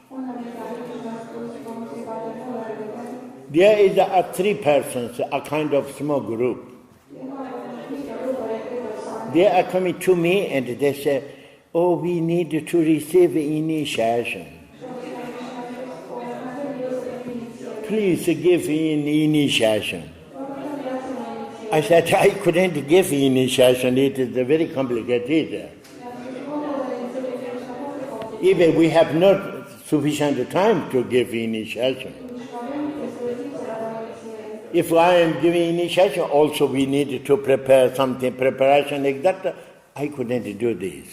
There is 3 persons, a kind of small group. They are coming to me and they say, we need to receive initiation. Please give initiation. I said, I couldn't give initiation, it is very complicated. Even we have not sufficient time to give initiation. If I am giving initiation, also we need to prepare something, preparation like that. I couldn't do this.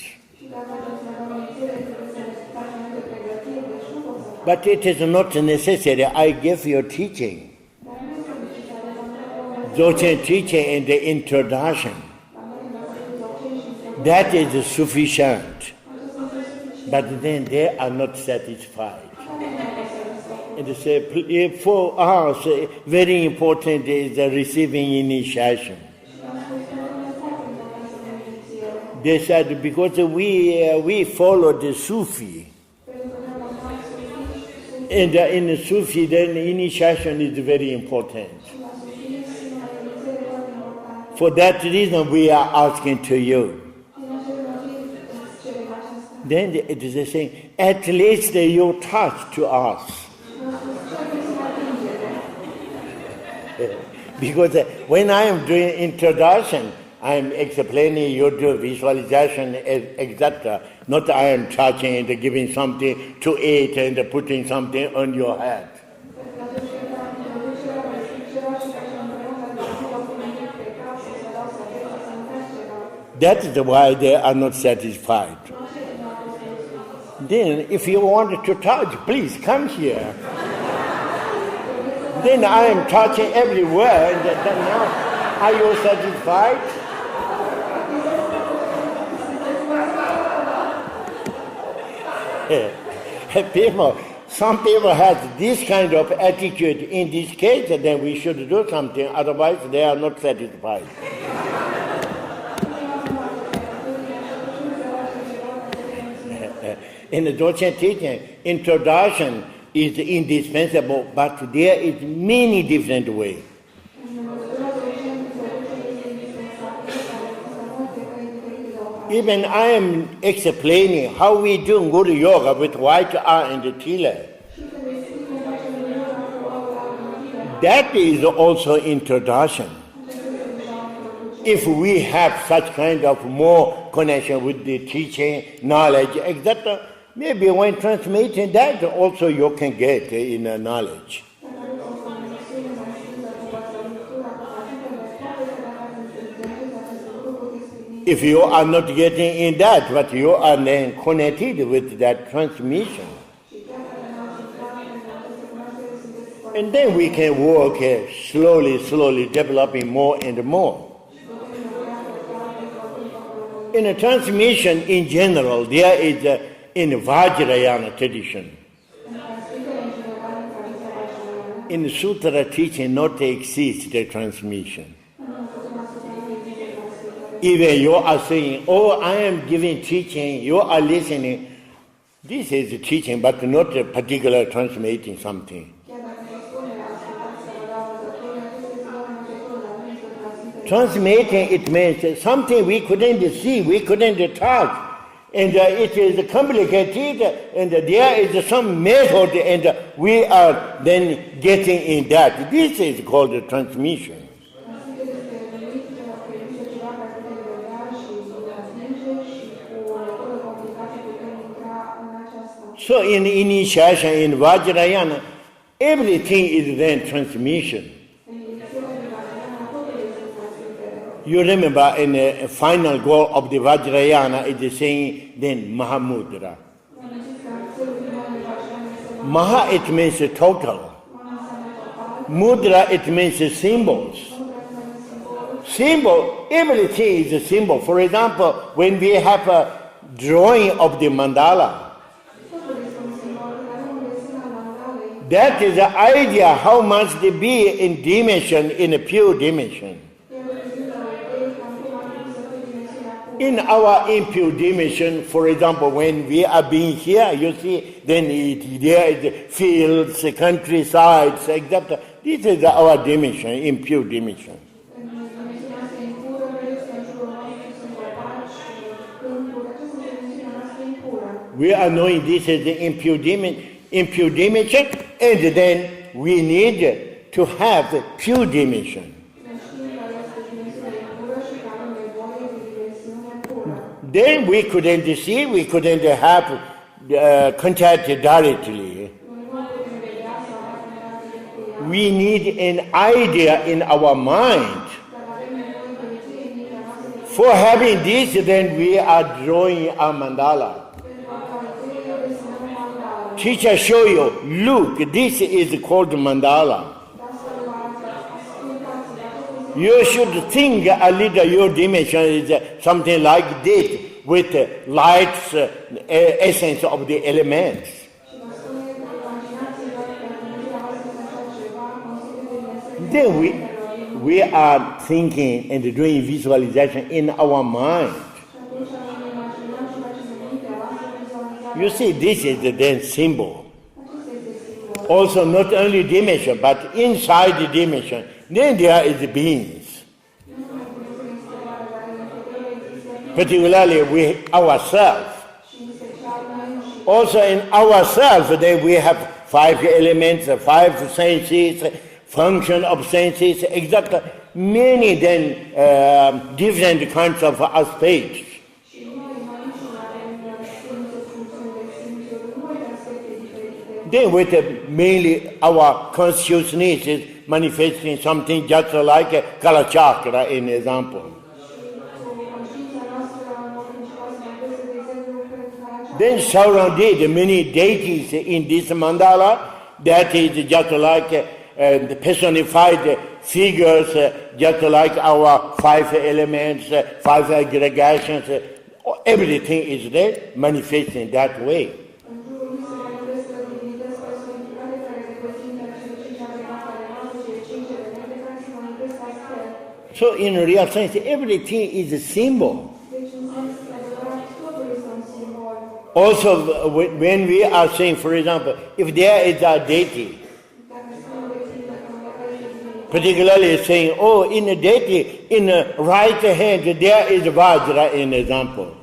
But it is not necessary. I give you teaching. Dzogchen teaching and the introduction. That is sufficient. But then they are not satisfied. And for us, very important is the receiving initiation. They said because we follow the Sufi. And in the Sufi, then initiation is very important. For that reason, we are asking to you. Then it is saying, at least you touch to us. Because when I am doing introduction, I am explaining you do visualization, etc. Not I am touching and giving something to eat and putting something on your head. That is why they are not satisfied. Then if you want to touch, please come here. Then I am touching everywhere, and then now, are you satisfied? Some people have this kind of attitude. In this case, then we should do something, otherwise they are not satisfied. In the Dzogchen teaching, introduction is indispensable, but there is many different ways. Even I am explaining how we do good yoga with white art and the tila. That is also introduction. If we have such kind of more connection with the teaching, knowledge, etc., maybe when transmitting that also you can get in knowledge. If you are not getting in that, but you are then connected with that transmission. And then we can work slowly, developing more and more. In a transmission in general, there is in Vajrayana tradition. In the Sutra teaching, not exist the transmission. Even you are saying, oh, I am giving teaching, you are listening. This is teaching, but not a particular transmitting something. Transmitting, it means something we couldn't see, we couldn't touch. And it is complicated, and there is some method, and we are then getting in that. This is called transmission. So in initiation, in Vajrayana, everything is then transmission. You remember in the final goal of the Vajrayana, it is saying then Mahamudra. Maha, it means total. Mudra, it means symbols. Symbol, everything is a symbol. For example, when we have a drawing of the mandala, that is the idea how much they be in dimension, in a pure dimension. In our impure dimension, for example, when we are being here, you see, then there is fields, countrysides, etc. This is our dimension, impure dimension. We are knowing this is the impure dimension, and then we need to have the pure dimension. Then we couldn't see, we couldn't have contact directly. We need an idea in our mind. For having this, then we are drawing a mandala. Teacher show you, look, this is called mandala. You should think a little, your dimension is something like this, with light's essence of the elements. Then we are thinking and doing visualization in our mind. You see, this is the then symbol. Also, not only dimension, but inside the dimension, then there is beings. Particularly we ourselves. Also in ourselves, then we have 5 elements, 5 senses, function of senses, exactly many then different kinds of aspects. Then with mainly our consciousness is manifesting something just like a color chakra, in example. Then surrounded many deities in this mandala, that is just like the personified figures, just like our 5 elements, 5 aggregations, everything is there manifesting that way. So in real sense, everything is a symbol. Also, when we are saying, for example, if there is a deity, particularly saying, oh, in a deity, in the right hand, there is Vajra, in example.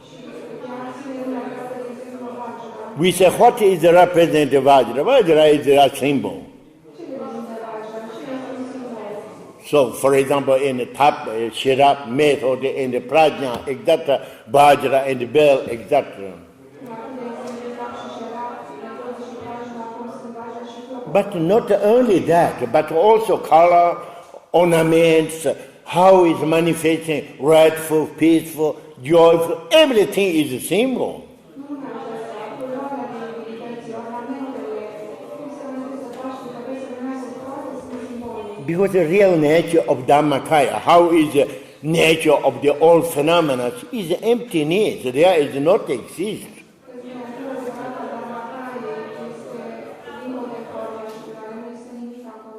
We say, what is the representative Vajra? Vajra is a symbol. So, for example, in the Tap, Shirap method, in the Prajna, etc., Vajra and the bell, etc. But not only that, but also color, ornaments, how it's manifesting, rightful, peaceful, joyful, everything is a symbol. Because the real nature of Dhammakaya, how is the nature of the all phenomena, is emptiness. There is not exist.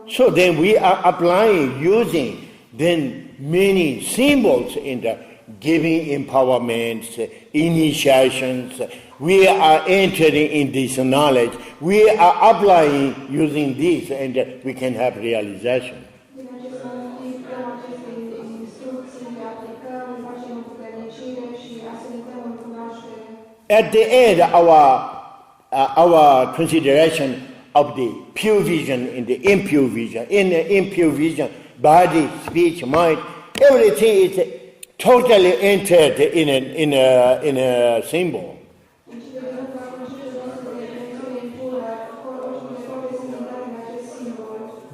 So then we are applying, using then many symbols in the giving empowerments, initiations. We are entering in this knowledge. We are applying using this, and we can have realization. At the end, our consideration of the pure vision and the impure vision. In the impure vision, body, speech, mind, everything is totally entered in a symbol.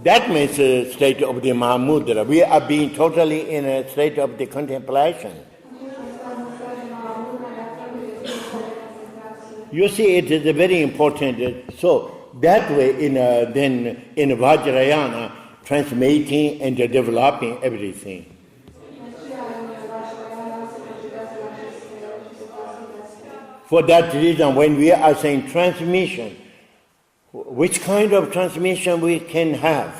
That means a state of the Mahamudra. We are being totally in a state of the contemplation. You see, it is very important. So that way, then in Vajrayana, transmitting and developing everything. For that reason, when we are saying transmission, which kind of transmission we can have?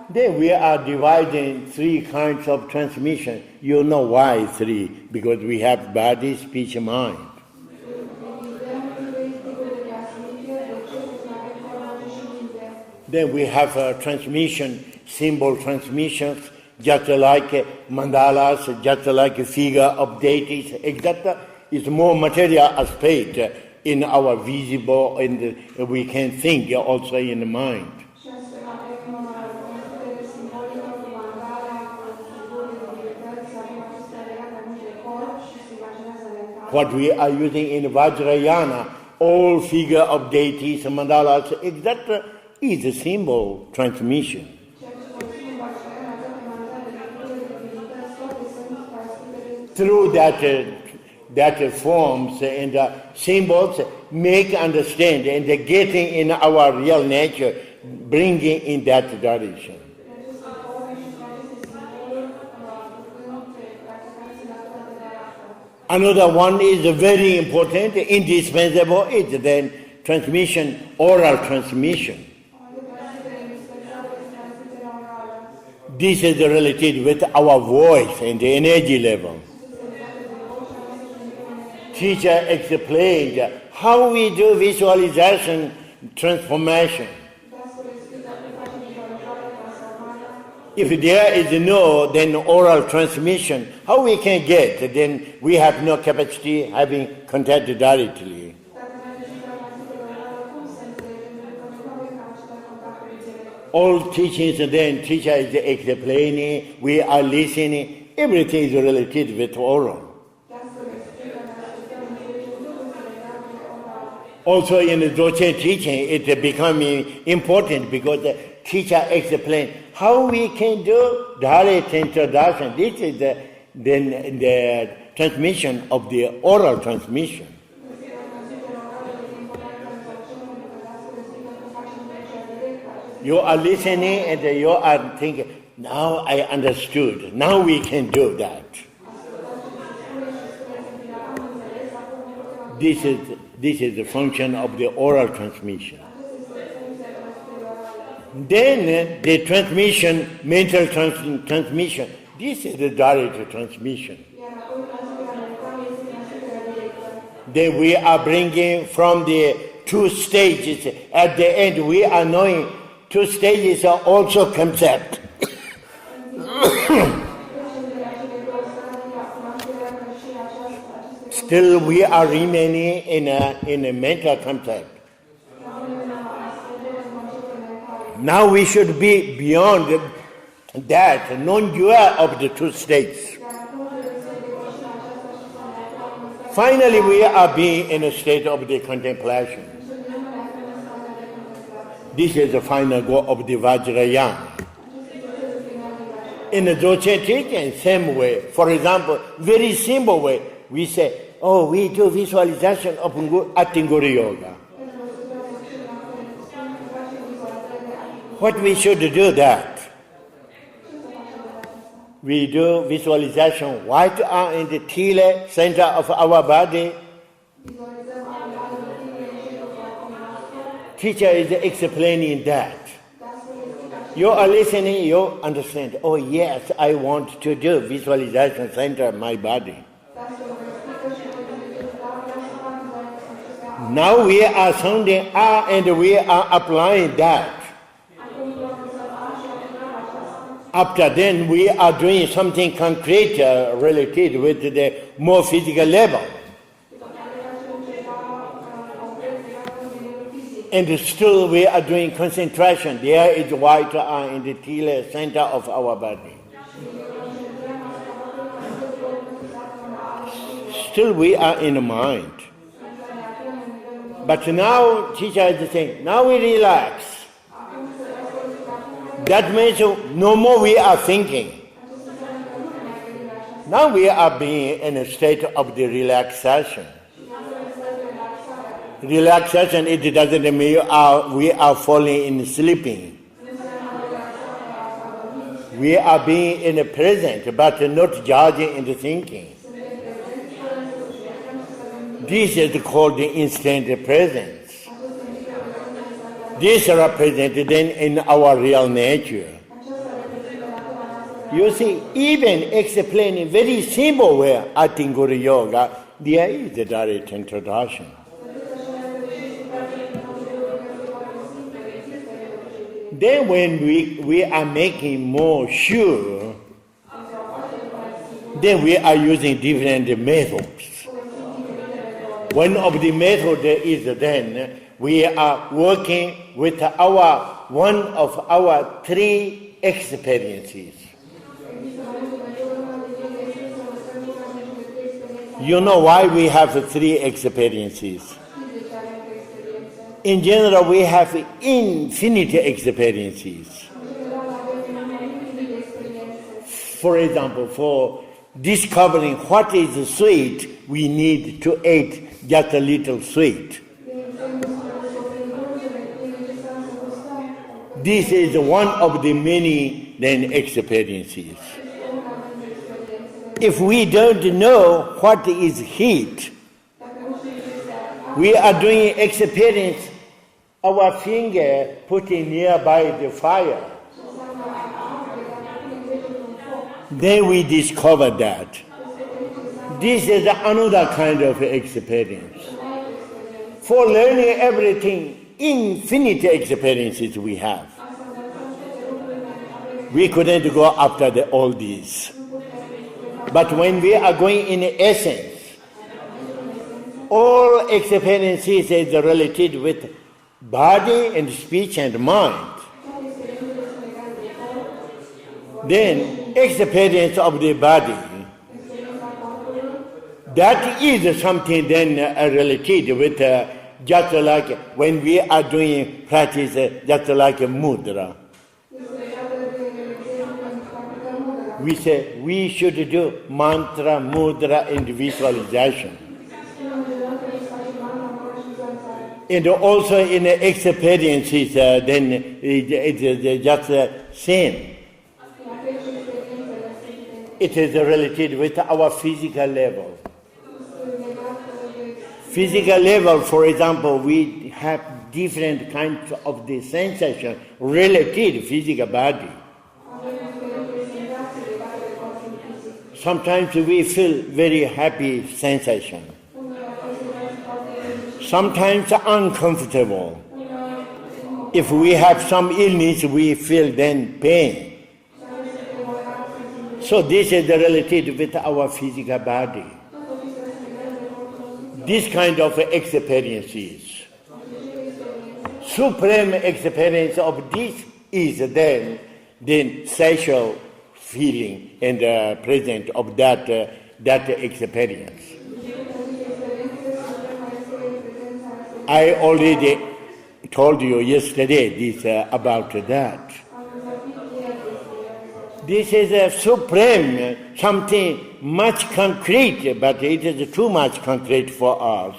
Then we are dividing 3 kinds of transmission. You know why 3? Because we have body, speech, and mind. Then we have transmission, symbol transmissions, just like mandalas, just like a figure of deities, etc. It's more material aspect in our visible, and we can think also in the mind. What we are using in Vajrayana, all figure of deities, mandalas, etc., is a symbol transmission. Through that forms and symbols make understand and getting in our real nature, bringing in that direction. Another one is very important, indispensable, is then transmission, oral transmission. This is related with our voice and the energy level. Teacher explained how we do visualization transformation. If there is no then oral transmission, how we can get? Then we have no capacity having contact directly. All teachings then teacher is explaining, we are listening, everything is related with oral. Also in the Dzogchen teaching, it's becoming important because the teacher explains how we can do direct introduction. This is the transmission of the oral transmission. You are listening and you are thinking, now I understood, now we can do that. This is the function of the oral transmission. Then the transmission, mental transmission, this is the direct transmission. Then we are bringing from the two stages. At the end, we are knowing two stages are also concept. Still, we are remaining in a mental concept. Now we should be beyond that, non-dual of the two states. Finally, we are being in a state of the contemplation. This is the final goal of the Vajrayana. In the Dzogchen teaching, same way. For example, very simple way, we say, oh, we do visualization of Attinguri Yoga. What we should do that? We do visualization, white are in the tile, center of our body. Teacher is explaining that. You are listening, you understand. Oh yes, I want to do visualization center of my body. Now we are sounding ah and we are applying that. After then we are doing something concrete related with the more physical level. And still we are doing concentration. There is white in the tile center of our body. Still we are in the mind. But now teacher is saying, now we relax. That means no more we are thinking. Now we are being in a state of the relaxation. Relaxation, it doesn't mean we are falling in sleeping. We are being in the present, but not judging in the thinking. This is called the instant presence. This is represented then in our real nature. You see, even explaining very simple way Attinguri Yoga, there is a direct introduction. Then when we are making more sure, then we are using different methods. One of the methods is then we are working with one of our three experiences. You know why we have 3 experiences? In general, we have infinite experiences. For example, for discovering what is sweet, we need to eat just a little sweet. This is one of the many then experiences. If we don't know what is heat, we are doing experience, our finger putting nearby the fire. Then we discover that. This is another kind of experience. For learning everything, infinite experiences we have. We couldn't go after all these. But when we are going in essence, all experiences is related with body and speech and mind. Then experience of the body, that is something then related with just like when we are doing practice, just like a mudra. We say we should do mantra, mudra, and visualization. And also in experiences, then it is just same. It is related with our physical level. Physical level, for example, we have different kinds of the sensation related to physical body. Sometimes we feel very happy sensation. Sometimes uncomfortable. If we have some illness, we feel then pain. So this is related with our physical body. This kind of experiences. Supreme experience of this is then sexual feeling and present of that experience. I already told you yesterday this about that. This is a supreme, something much concrete, but it is too much concrete for us.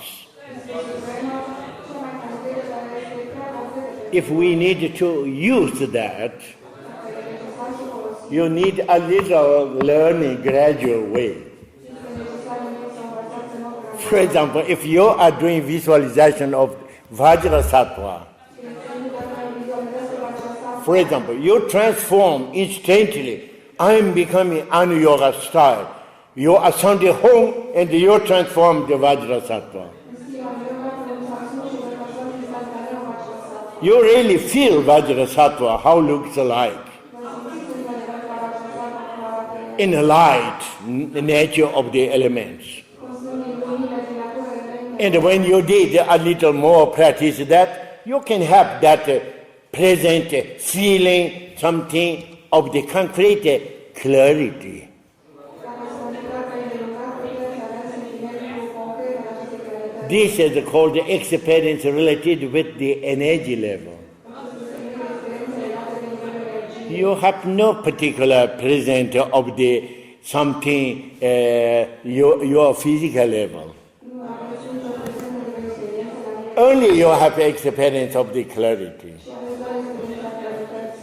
If we need to use that, you need a little learning gradual way. For example, if you are doing visualization of Vajrasattva, for example, you transform instantly. I am becoming Anu-yoga style. You are sounding home and you transform the Vajrasattva. You really feel Vajrasattva, how it looks like. In the light, the nature of the elements. And when you did a little more practice that, you can have that present feeling, something of the concrete clarity. This is called the experience related with the energy level. You have no particular present of the something your physical level. Only you have experience of the clarity.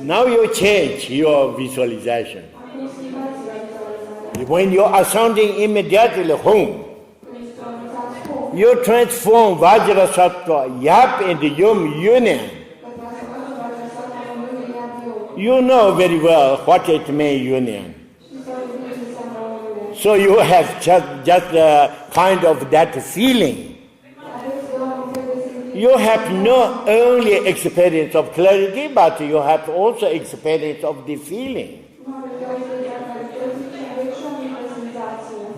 Now you change your visualization. When you are sounding immediately home, you transform Vajrasattva, Yap and Yum union. You know very well what it means union. So you have just kind of that feeling. You have not only experience of clarity, but you have also experience of the feeling.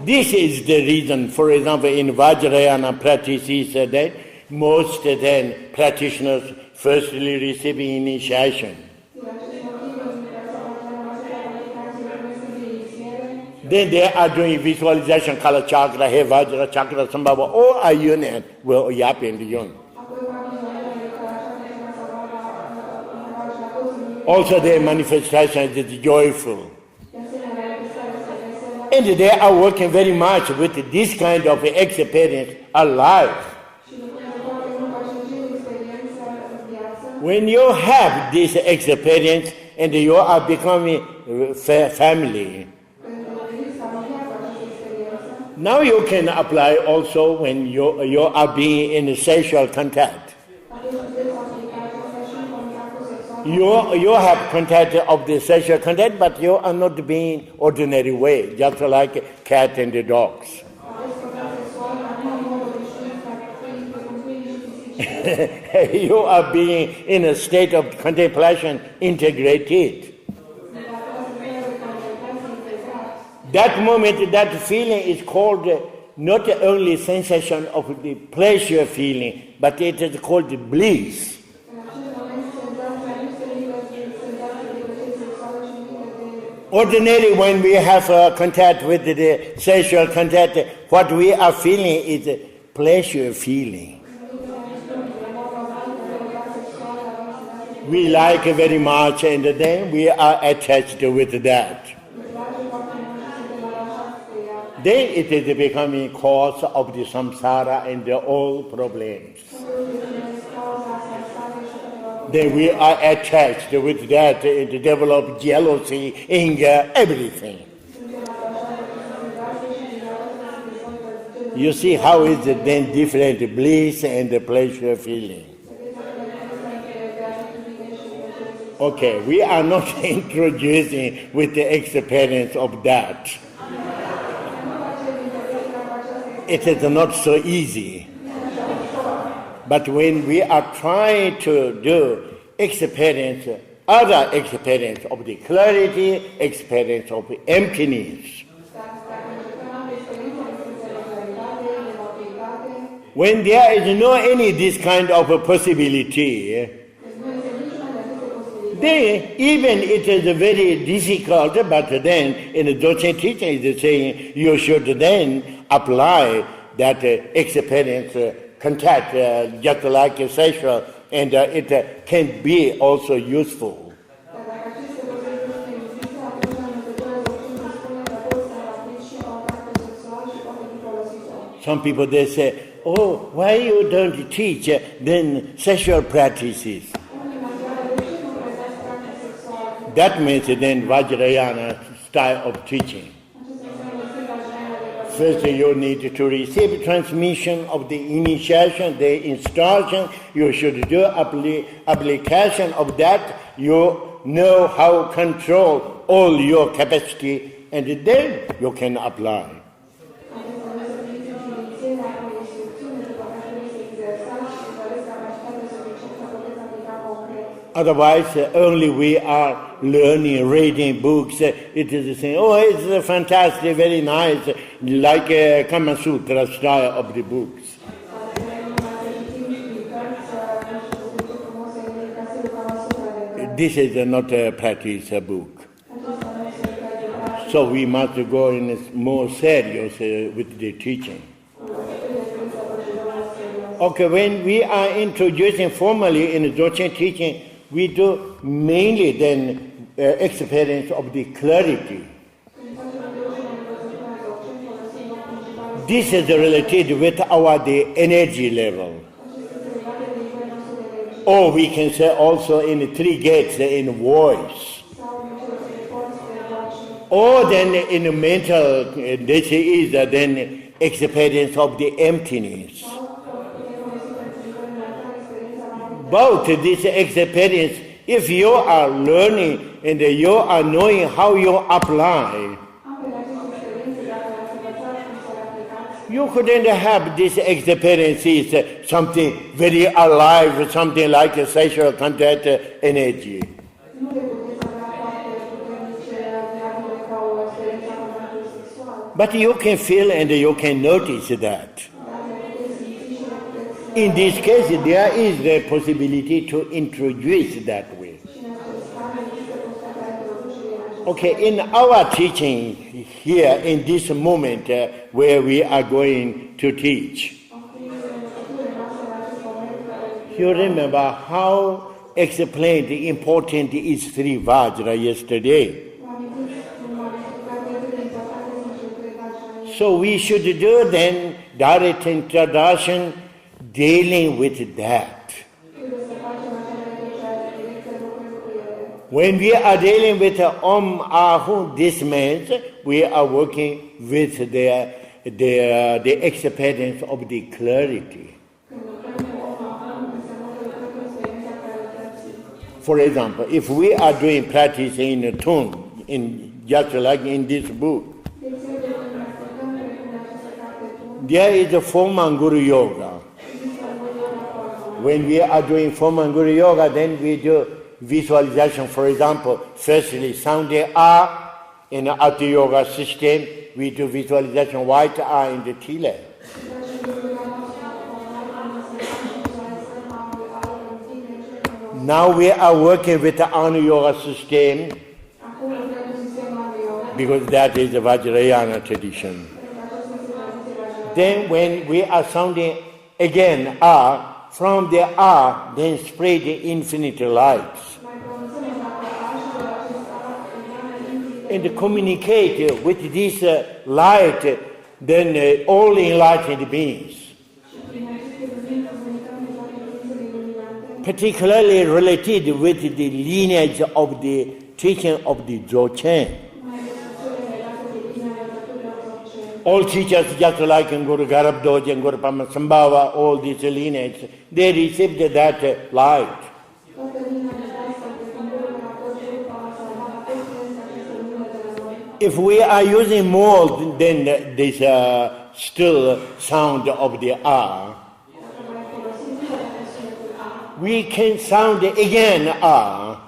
This is the reason, for example, in Vajrayana practices that most then practitioners firstly receive Then they are doing visualization, Kala Chakra, He Vajra Chakra, Sambhava, all are union, will yap in the yun. Also their manifestation is joyful. And they are working very much with this kind of experience alive. When you have this experience and you are becoming family, now you can apply also when you are being in sexual contact. You have contact of the sexual contact, but you are not being ordinary way, just like cat and the dogs. You are being in a state of contemplation, integrated. That moment, that feeling is called not only sensation of the pleasure feeling, but it is called bliss. Ordinarily, when we have contact with the sexual contact, what we are feeling is a pleasure feeling. We like it very much, and then we are attached with that. Then it is becoming cause of the samsara and all problems. Then we are attached with that and develop jealousy, anger, everything. You see how is it then different, bliss and the pleasure feeling. Okay, we are not introducing with the experience of that. It is not so easy. But when we are trying to do experience, other experience of the clarity, experience of emptiness, when there is no any this kind of a possibility, then even it is very difficult, but then in the Dzogchen teaching is saying you should then apply that experience, contact, just like a sexual, and it can be also useful. Some people they say, oh, why you don't teach then sexual practices? That means then Vajrayana style of teaching. First, you need to receive transmission of the initiation, the instruction. You should do application of that. You know how to control all your capacity, and then you can apply. Otherwise, only we are learning, reading books. It is saying, oh, it's fantastic, very nice, like a Kama Sutra style of the books. This is not a practice book. So we must go in more serious with the teaching. Okay, when we are introducing formally in the Dzogchen teaching, we do mainly then experience of the clarity. This is related with the energy level. Or we can say also in the three gates in voice. Or then in the mental, this is then experience of the emptiness. Both this experience, if you are learning and you are knowing how you apply, you couldn't have these experiences, something very alive, something like a sexual contact energy. But you can feel and you can notice that. In this case, there is the possibility to introduce that way. Okay, in our teaching here in this moment where we are going to teach, you remember how explained important is three Vajra yesterday. So we should do then direct introduction dealing with that. When we are dealing with Om Ahu, this means we are working with the experience of the clarity. For example, if we are doing practice in a tune, just like in this book, there is a form and Guru Yoga. When we are doing form and Guru Yoga, then we do visualization. For example, firstly, sounding R in the Atha Yoga system, we do visualization white R in the Tila. Now we are working with the Anu Yoga system because that is the Vajrayana tradition. Then when we are sounding again R, from the R, then spread the infinite lights. And communicate with this light, then all enlightened beings. Particularly related with the lineage of the teaching of the Dzogchen. All teachers, just like in Guru Garab Doji and Guru Pamasambhava, all these lineage, they received that light. If we are using more than this still sound of the R, we can sound again R.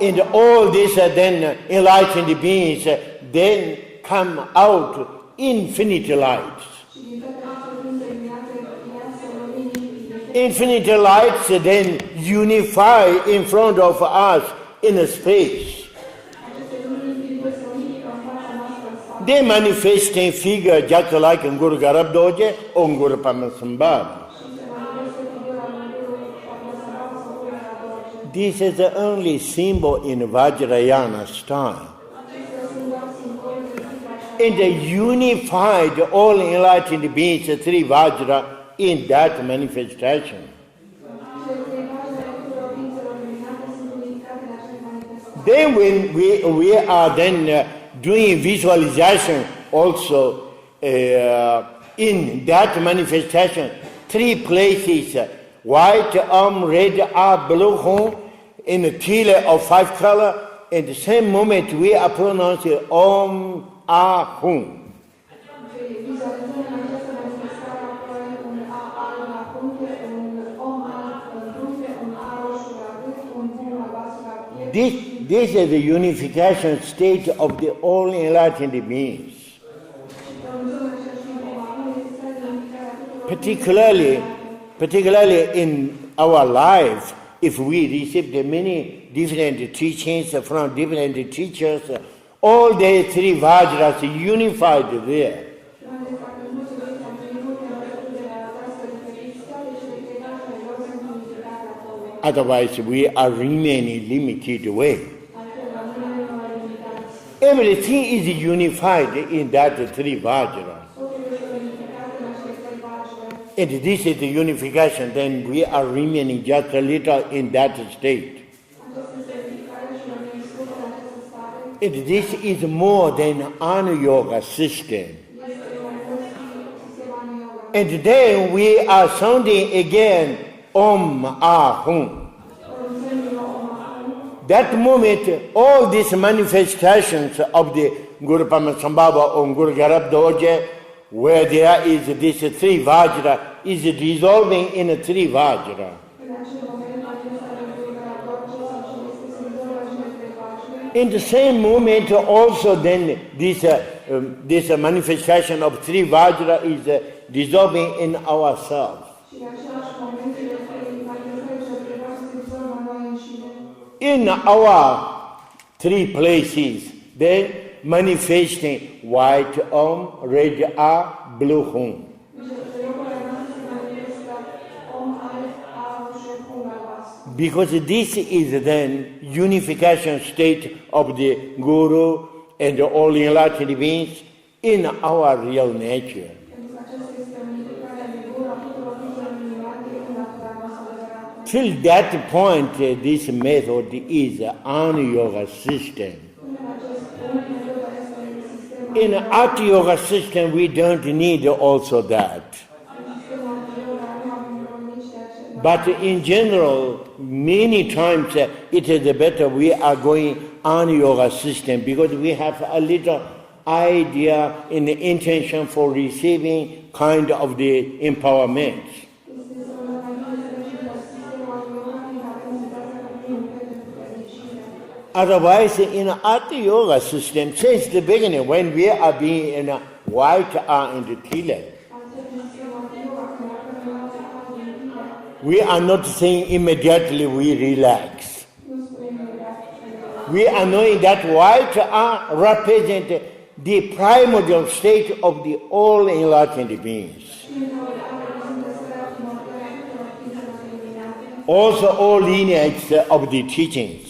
And all these then enlightened beings then come out infinite lights. Infinite lights then unify in front of us in a space. They manifest in figure just like in Guru Garab Doji or Guru Pamasambhava. This is the only symbol in Vajrayana style. And they unified all enlightened beings, three Vajra, in that manifestation. Then when we are then doing visualization also in that manifestation, three places, white red blue home, in the tila of five color, in the same moment we are pronouncing Om Ahum. This is the unification state of the all enlightened beings. Particularly in our life, if we receive the many different teachings from different teachers, all the three Vajras unified there. Otherwise, we are remaining limited way. Everything is unified in that three Vajra. And this is the unification, then we are remaining just a little in that state. And this is more than Anu Yoga system. And then we are sounding again Om Ahum. That moment, all these manifestations of the Guru Pamasambhava or Guru Garab Doji, where there is this three Vajra, is dissolving in a three Vajra. In the same moment also then this manifestation of three Vajra is dissolving in ourselves. In our three places. Then manifesting white Om, red A, blue Hum. Because this is then unification state of the Guru and all enlightened beings in our real nature. Till that point, this method is an yoga system. In art yoga system, we don't need also that. But in general, many times it is better we are going on yoga system because we have a little idea and intention for receiving kind of the empowerment. Otherwise, in art yoga system, since the beginning, when we are being in a white and tila, we are not saying immediately we relax. We are knowing that white are represent the primordial state of the all enlightened beings. Also all lineages of the teachings.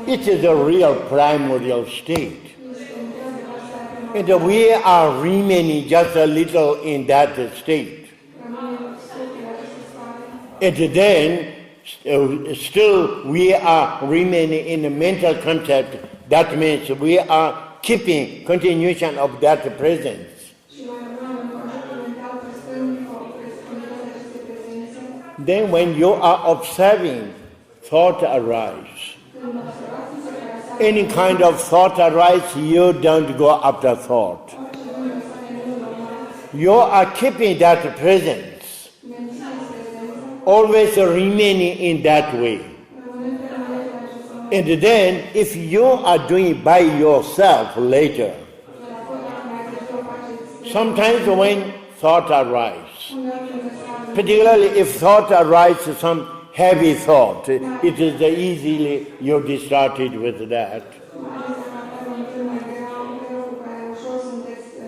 It is a real primordial state. And we are remaining just a little in that state. And then, still we are remaining in the mental concept. That means we are keeping continuation of that presence. Then when you are observing, thought arise. Any kind of thought arise, you don't go after thought. You are keeping that presence. Always remaining in that way. And then, if you are doing by yourself later, sometimes when thought arises, particularly if thought arises, some heavy thought, it is easily you distracted with that.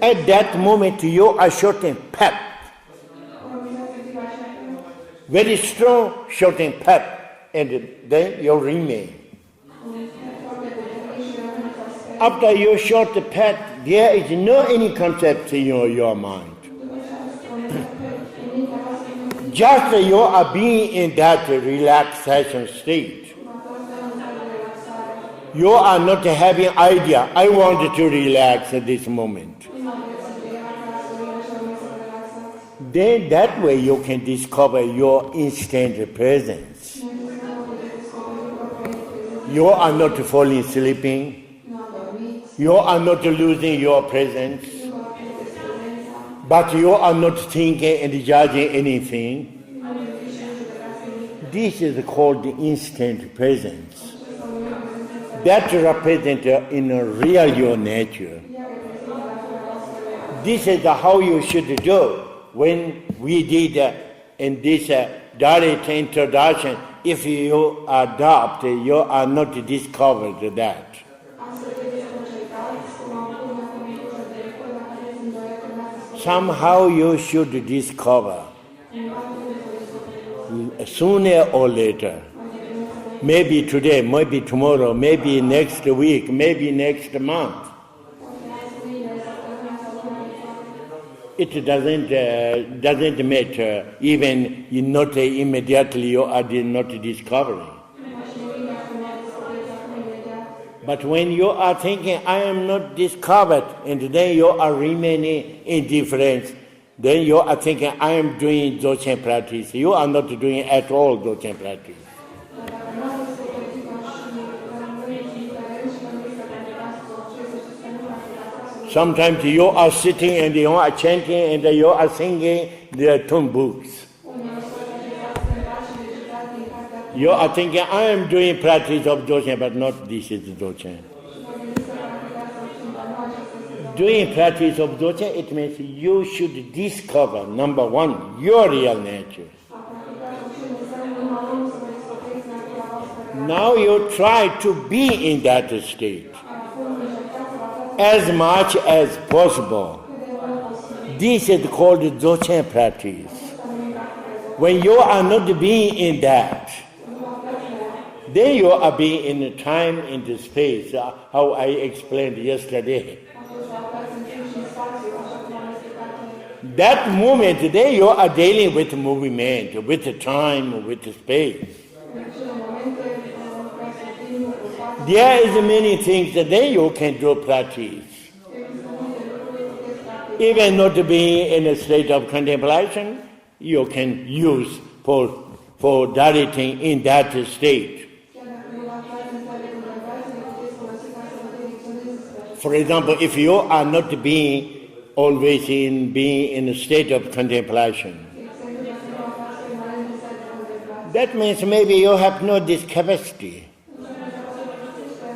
At that moment, you are shooting pep. Very strong shooting pep, and then you remain. After you shot the pep, there is no any concept in your mind. Just you are being in that relaxation state. You are not having idea, I want to relax at this moment. Then that way you can discover your instant presence. You are not falling sleeping. You are not losing your presence. But you are not thinking and judging anything. This is called the instant presence. That represents in a real your nature. This is how you should do. When we did in this direct introduction, if you adopt, you are not discovered that. Somehow you should discover, sooner or later. Maybe today, maybe tomorrow, maybe next week, maybe next month. It doesn't matter, even not immediately you are not discovering. But when you are thinking, I am not discovered, and then you are remaining indifferent, then you are thinking, I am doing Dzogchen practice. You are not doing at all Dzogchen practice. Sometimes you are sitting and you are chanting and you are singing the tune books. You are thinking, I am doing practice of Dzogchen, but not this is Dzogchen. Doing practice of Dzogchen, it means you should discover, number one, your real nature. Now you try to be in that state as much as possible. This is called Dzogchen practice. When you are not being in that, then you are being in the time, in the space, how I explained yesterday. That moment, then you are dealing with movement, with the time, with the space. There is many things that then you can do practice. Even not being in a state of contemplation, you can use for directing in that state. For example, if you are not being always being in a state of contemplation, that means maybe you have no this capacity.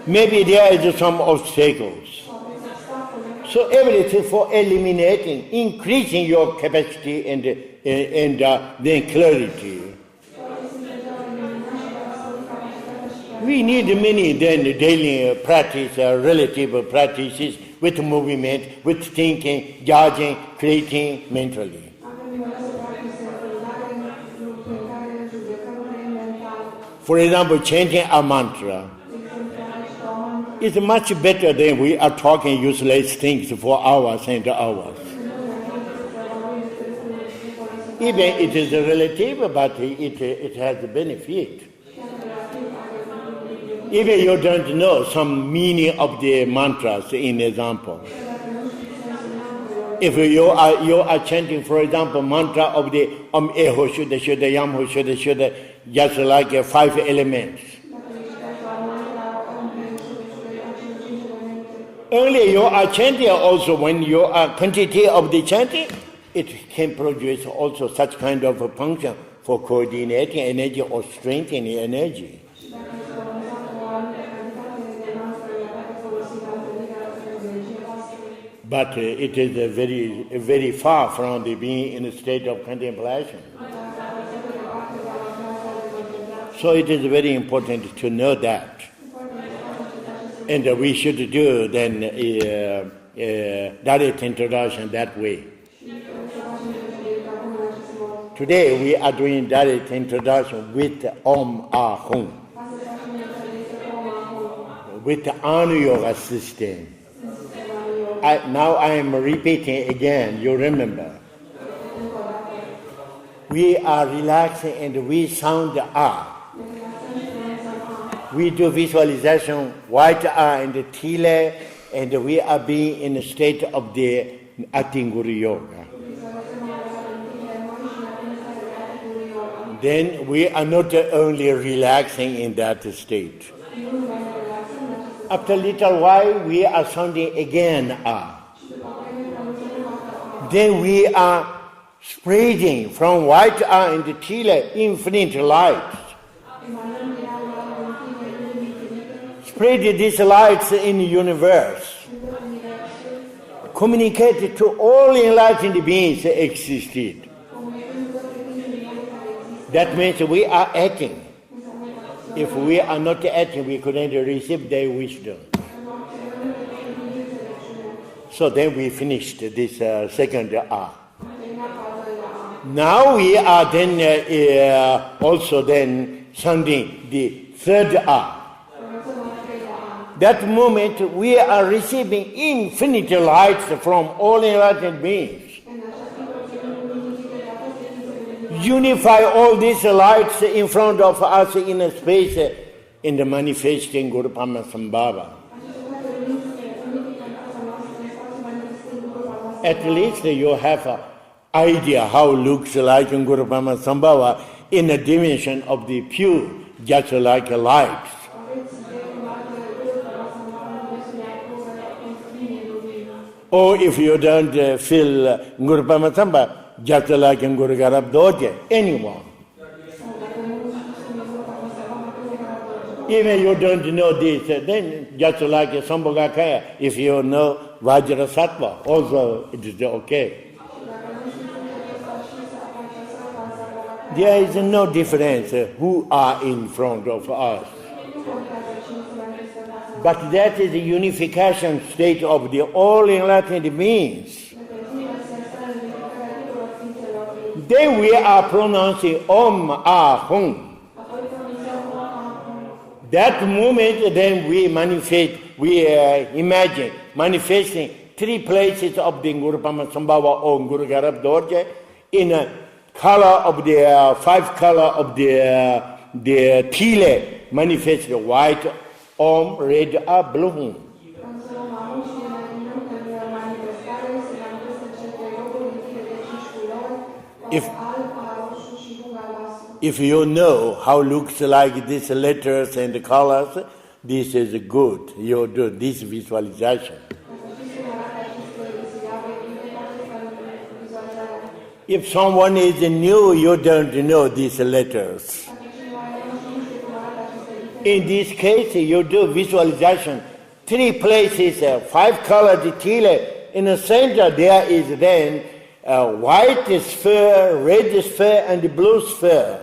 Maybe there is some obstacles. So everything for eliminating, increasing your capacity and then clarity. We need many then daily practice, relative practices with movement, with thinking, judging, creating mentally. For example, chanting a mantra is much better than we are talking useless things for hours and hours. Even it is relative, but it has a benefit. Even you don't know some meaning of the mantras, in example. If you are chanting, for example, mantra of the Eho Shuddha Shuddha Yam Ho Shuddha Shuddha, just like 5 elements. Only you are chanting also when you are quantity of the chanting, it can produce also such kind of a function for coordinating energy or strengthening energy. But it is very, very far from the being in a state of contemplation. So it is very important to know that. And we should do then direct introduction that way. Today we are doing direct introduction with Om Ahum, with the Anu Yoga system. Now I am repeating again, you remember. We are relaxing and we sound Ah. We do visualization, white Ah and the Tile, and we are being in a state of the Atinguri Yoga. Then we are not only relaxing in that state. After a little while, we are sounding again Ah. Then we are spreading from white Ah and the Tile infinite light. Spread these lights in the universe. Communicate to all enlightened beings that existed. That means we are acting. If we are not acting, we couldn't receive their wisdom. So then we finished this second Ah. Now we are then also then sounding the third Ah. That moment we are receiving infinite lights from all enlightened beings. Unify all these lights in front of us in a space in the manifesting Guru Padmasambhava. At least you have an idea how it looks like in Guru Padmasambhava in a dimension of the pure, just like a light. Or if you don't feel Guru Padmasambhava, just like in Guru Garab Doje, anyone. Even you don't know this, then just like Sambhogakaya, if you know Vajra Sattva, also it is okay. There is no difference who are in front of us. But that is the unification state of the all enlightened beings. Then we are pronouncing Om Ahum. That moment, then we manifest, we imagine manifesting 3 places of the Guru Pamasambhava or Guru Garab Dorje in a color of the 5 color of the Tile, manifest the white Om, red, blue. If you know how looks like these letters and the colors, this is good. You do this visualization. If someone is new, you don't know these letters. In this case, you do visualization. 3 places, 5 colored tile. In the center, there is then a white sphere, red sphere, and blue sphere.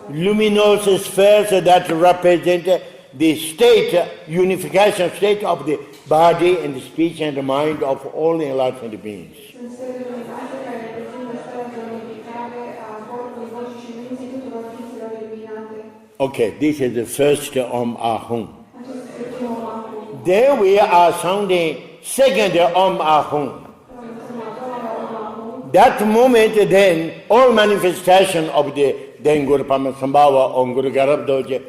Luminous spheres that represent the state, unification state of the body and the speech and the mind of all enlightened beings. Okay, this is the first Om Ahum. Then we are sounding second Om Ahum. That moment, then all manifestation of the then Guru Pamasambhava or Guru Garab Doje,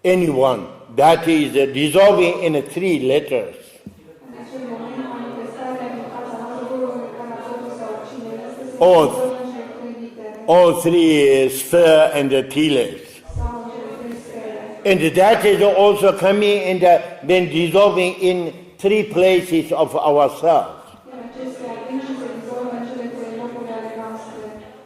anyone that is dissolving in 3 letters. All 3 sphere and the tiles. And that is also coming and then dissolving in 3 places of ourselves.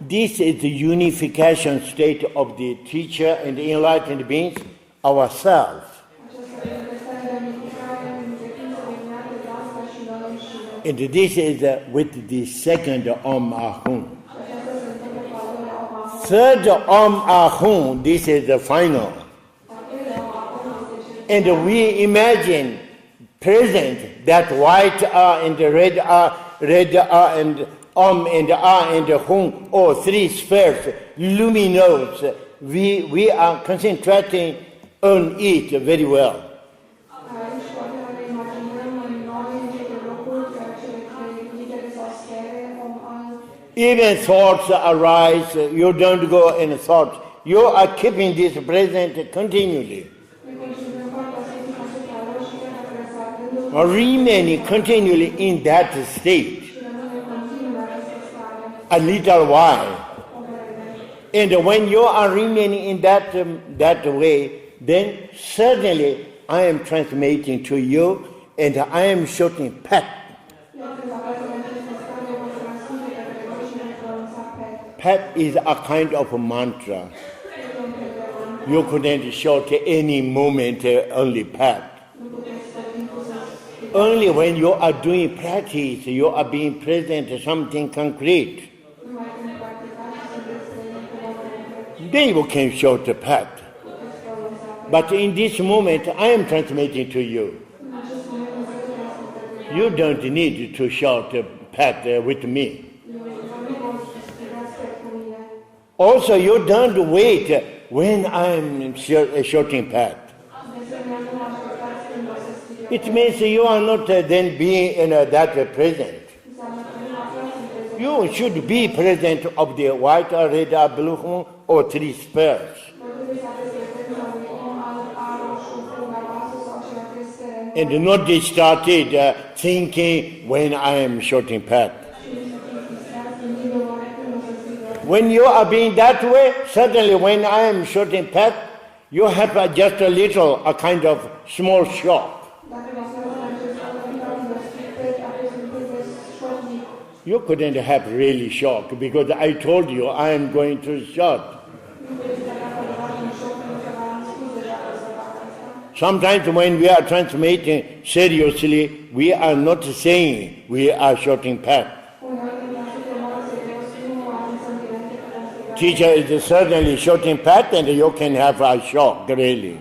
This is the unification state of the teacher and the enlightened beings, ourselves. And this is with the second Om Ahum. Third Om Ahum, this is the final. And we imagine present that white and red and Om and and Hum, or 3 spheres, luminous. We are concentrating on it very well. Even thoughts arise, you don't go in thoughts. You are keeping this present continually. Or remaining continually in that state. A little while. And when you are remaining in that way, then suddenly I am transmitting to you and I am shouting Pat. Pat is a kind of a mantra. You couldn't shout any moment only Pat. Only when you are doing practice, you are being present to something concrete. Then you can shout the Pat. But in this moment, I am transmitting to you. You don't need to shout Pat with me. Also, you don't wait when I am shouting Pat. It means you are not then being in that present. You should be present of the white, red, blue, or 3 spheres. And not started thinking when I am shouting Pat. When you are being that way, suddenly when I am shouting Pat, you have just a kind of small shock. You couldn't have really shock because I told you I am going to shout. Sometimes when we are transmitting seriously, we are not saying we are shouting Pat. teacher is certainly shooting pat, and you can have a shock, really.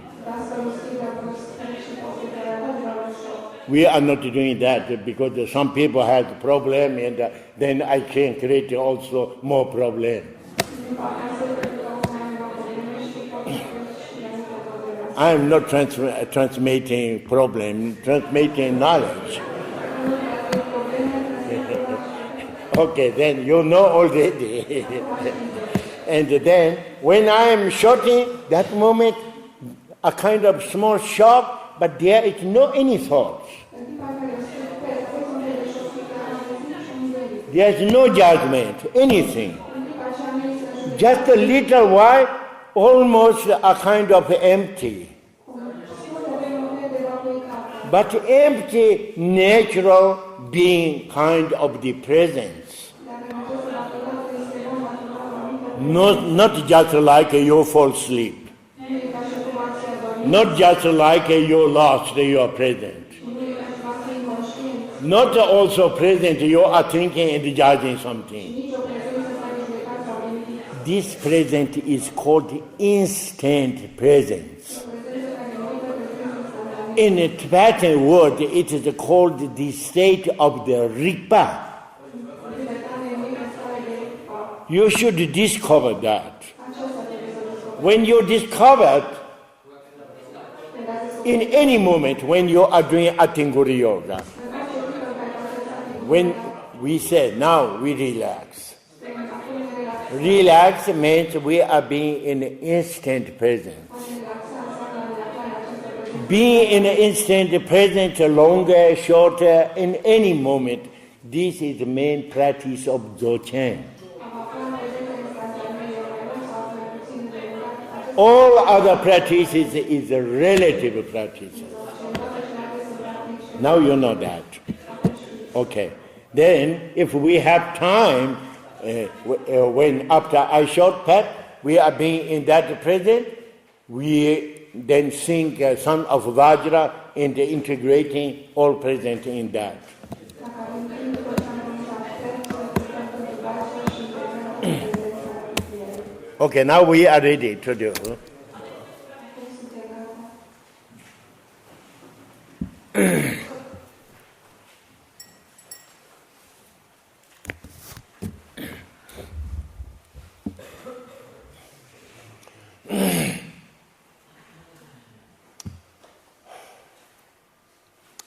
We are not doing that because some people have a problem, and then I can create also more problem. I am not transmitting problem, transmitting knowledge. Okay, then you know already. And then when I am shouting, that moment, a kind of small shock, but there is no any thoughts. There is no judgment, anything. Just a little while, almost a kind of empty. But empty, natural being kind of the presence. Not just like you fall asleep. Not just like you lost your present. Not also present, you are thinking and judging something. This present is called instant presence. In a Tibetan word, it is called the state of the Rigpa. You should discover that. When you discover it, in any moment when you are doing Attinguri Yoga, when we say, now we relax. Relax means we are being in instant presence. Being in instant presence, longer, shorter, in any moment, this is the main practice of Dzogchen. All other practices is a relative practice. Now you know that. Okay. Then, if we have time, when after I short pat, we are being in that present, we then sing Son of Vajra and integrating all present in that. Okay, now we are ready to do.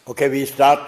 Okay, we start.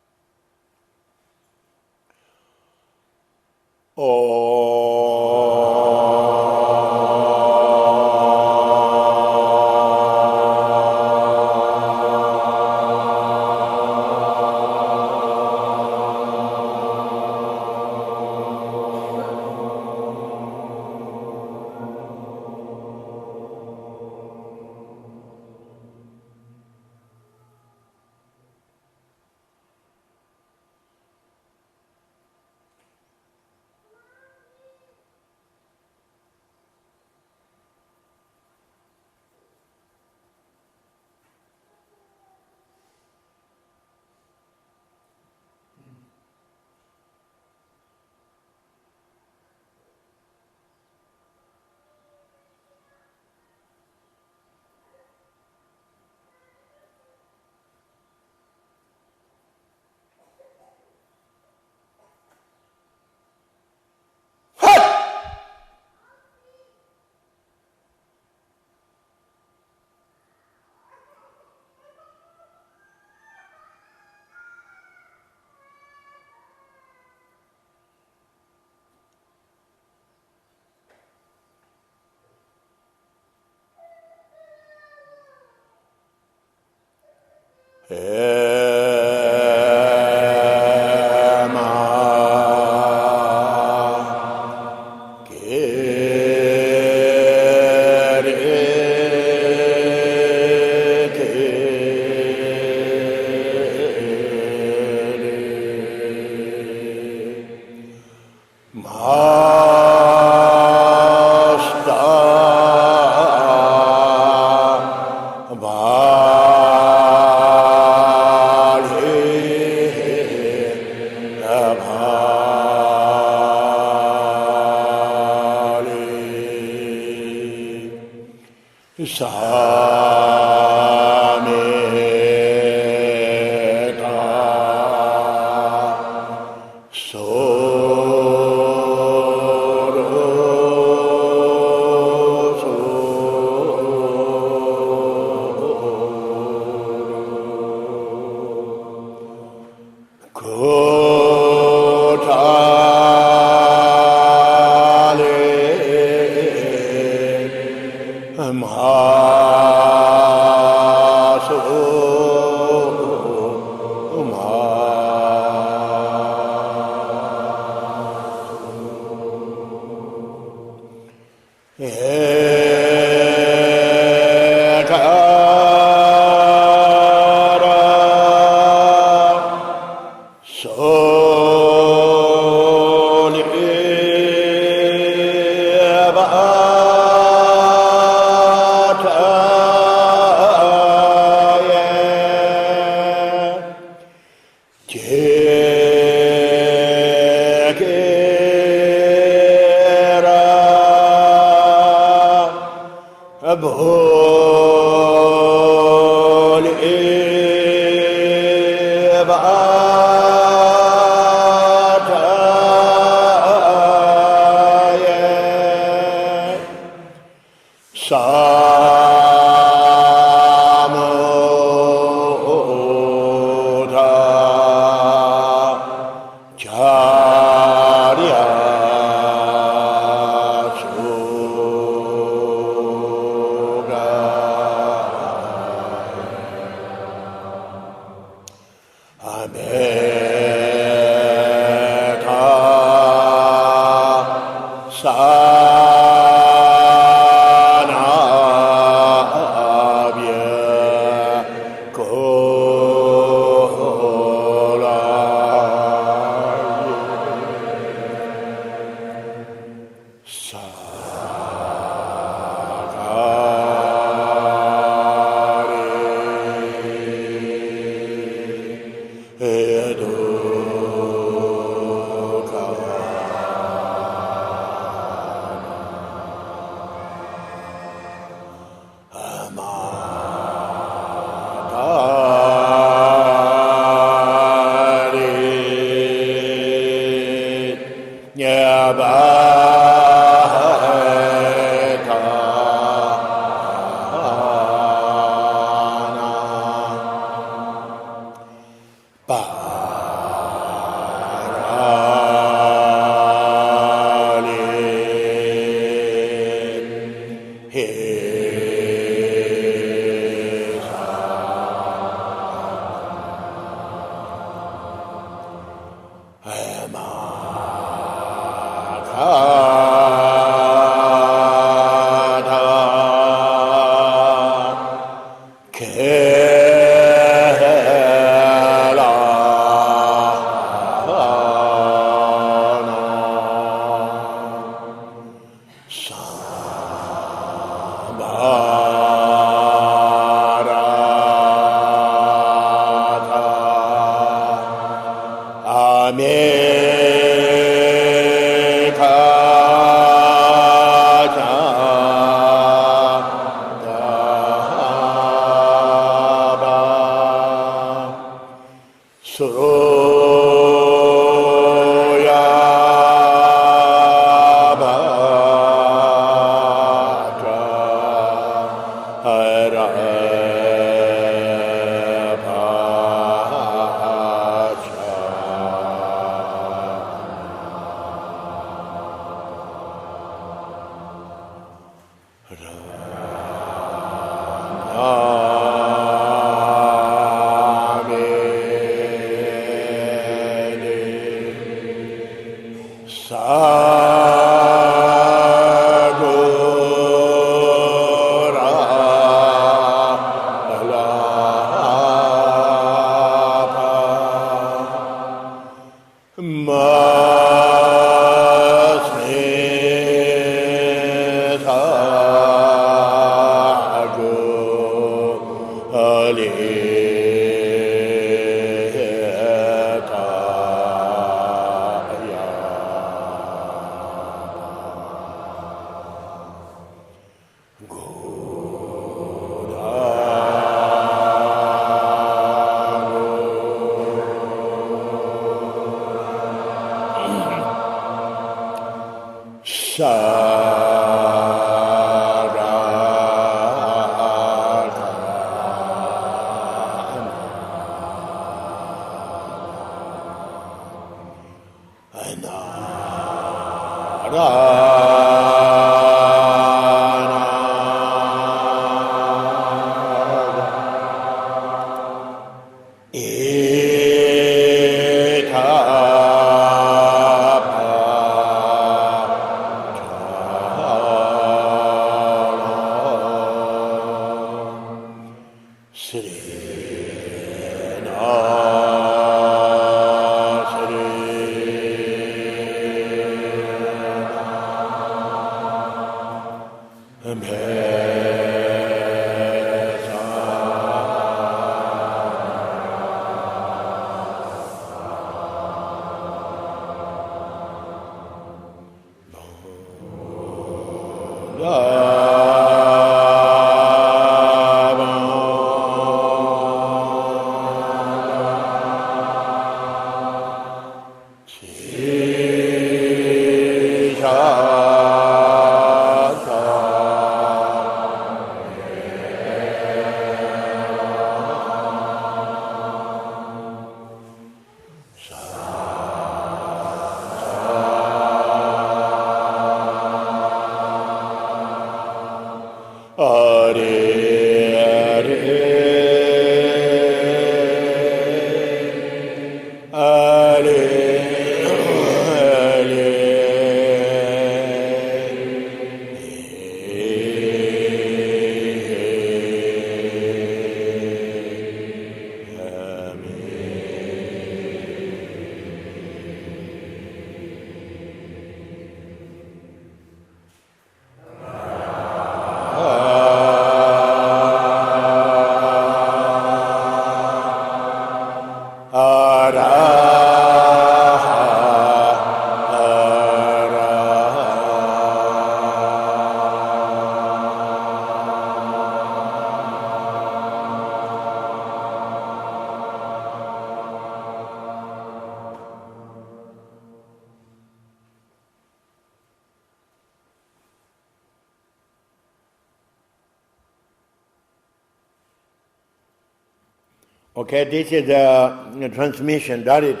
Okay, this is a transmission, direct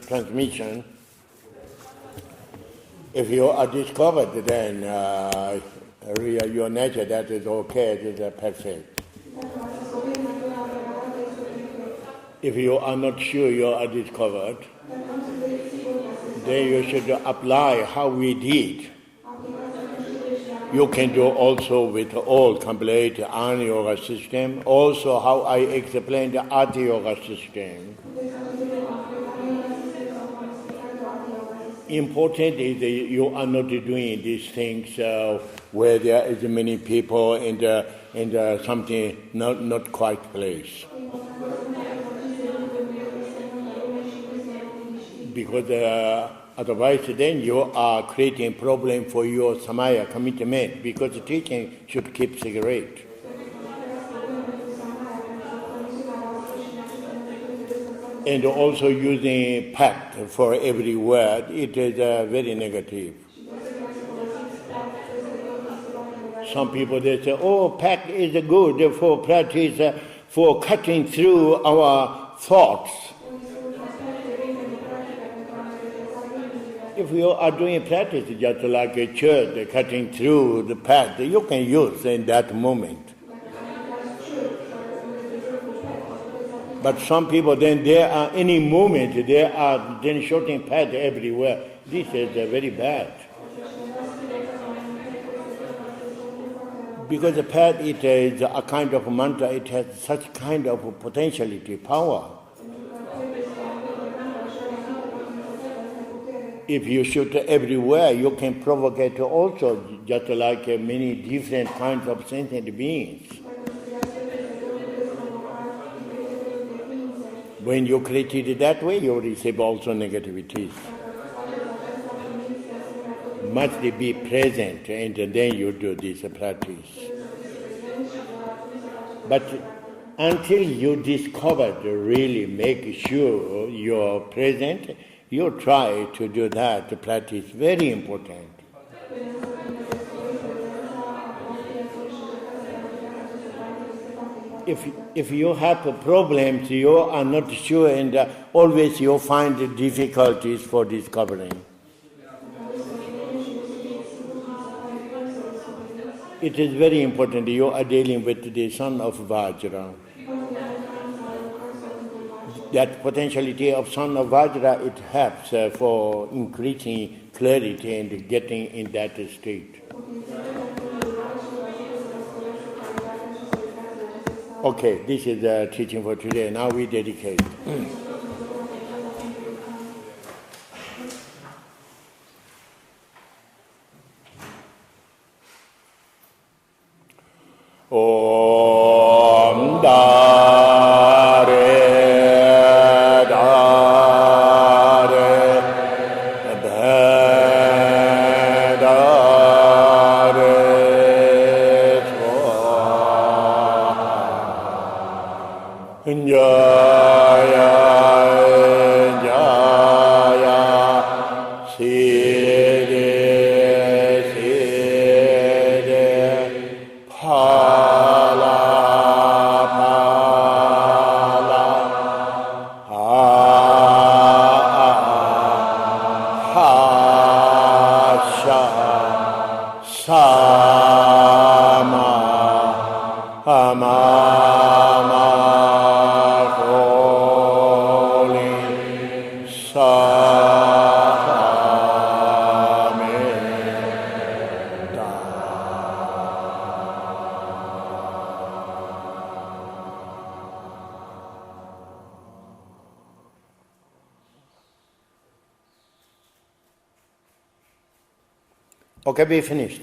transmission. If you are discovered, then your nature, that is okay, it is perfect. If you are not sure you are discovered, then you should apply how we did. You can do also with all complete Ana Yoga system, also how I explained the Ati Yoga system. Important is that you are not doing these things where there is many people and something not quite place. Because otherwise then you are creating problem for your samaya commitment, because the teaching should keep cigarette. And also using pact for every word, it is very negative. Some people, they say, oh, pact is good for practice, for cutting through our thoughts. If you are doing practice just like a church, cutting through the path, you can use in that moment. But some people, then there are any moment, there are then shooting path everywhere. This is very bad. Because the path, it is a kind of mantra, it has such kind of potentiality, power. If you shoot everywhere, you can provocate also, just like many different kinds of sentient beings. When you create it that way, you receive also negativities. Must be present, and then you do this practice. But until you discover, really make sure you're present, you try to do that. The practice very important. If you have problems, you are not sure, and always you find difficulties for discovering. It is very important. You are dealing with the son of Vajra. That potentiality of son of Vajra, it helps for increasing clarity and getting in that state. Okay, this is the teaching for today. Now we dedicate. Om Dare Dare Dare Swaha Jaya Jaya Siddhi Siddhi Phala Phala Hasha Sama Hamama Holy Sameta. Okay, we finished.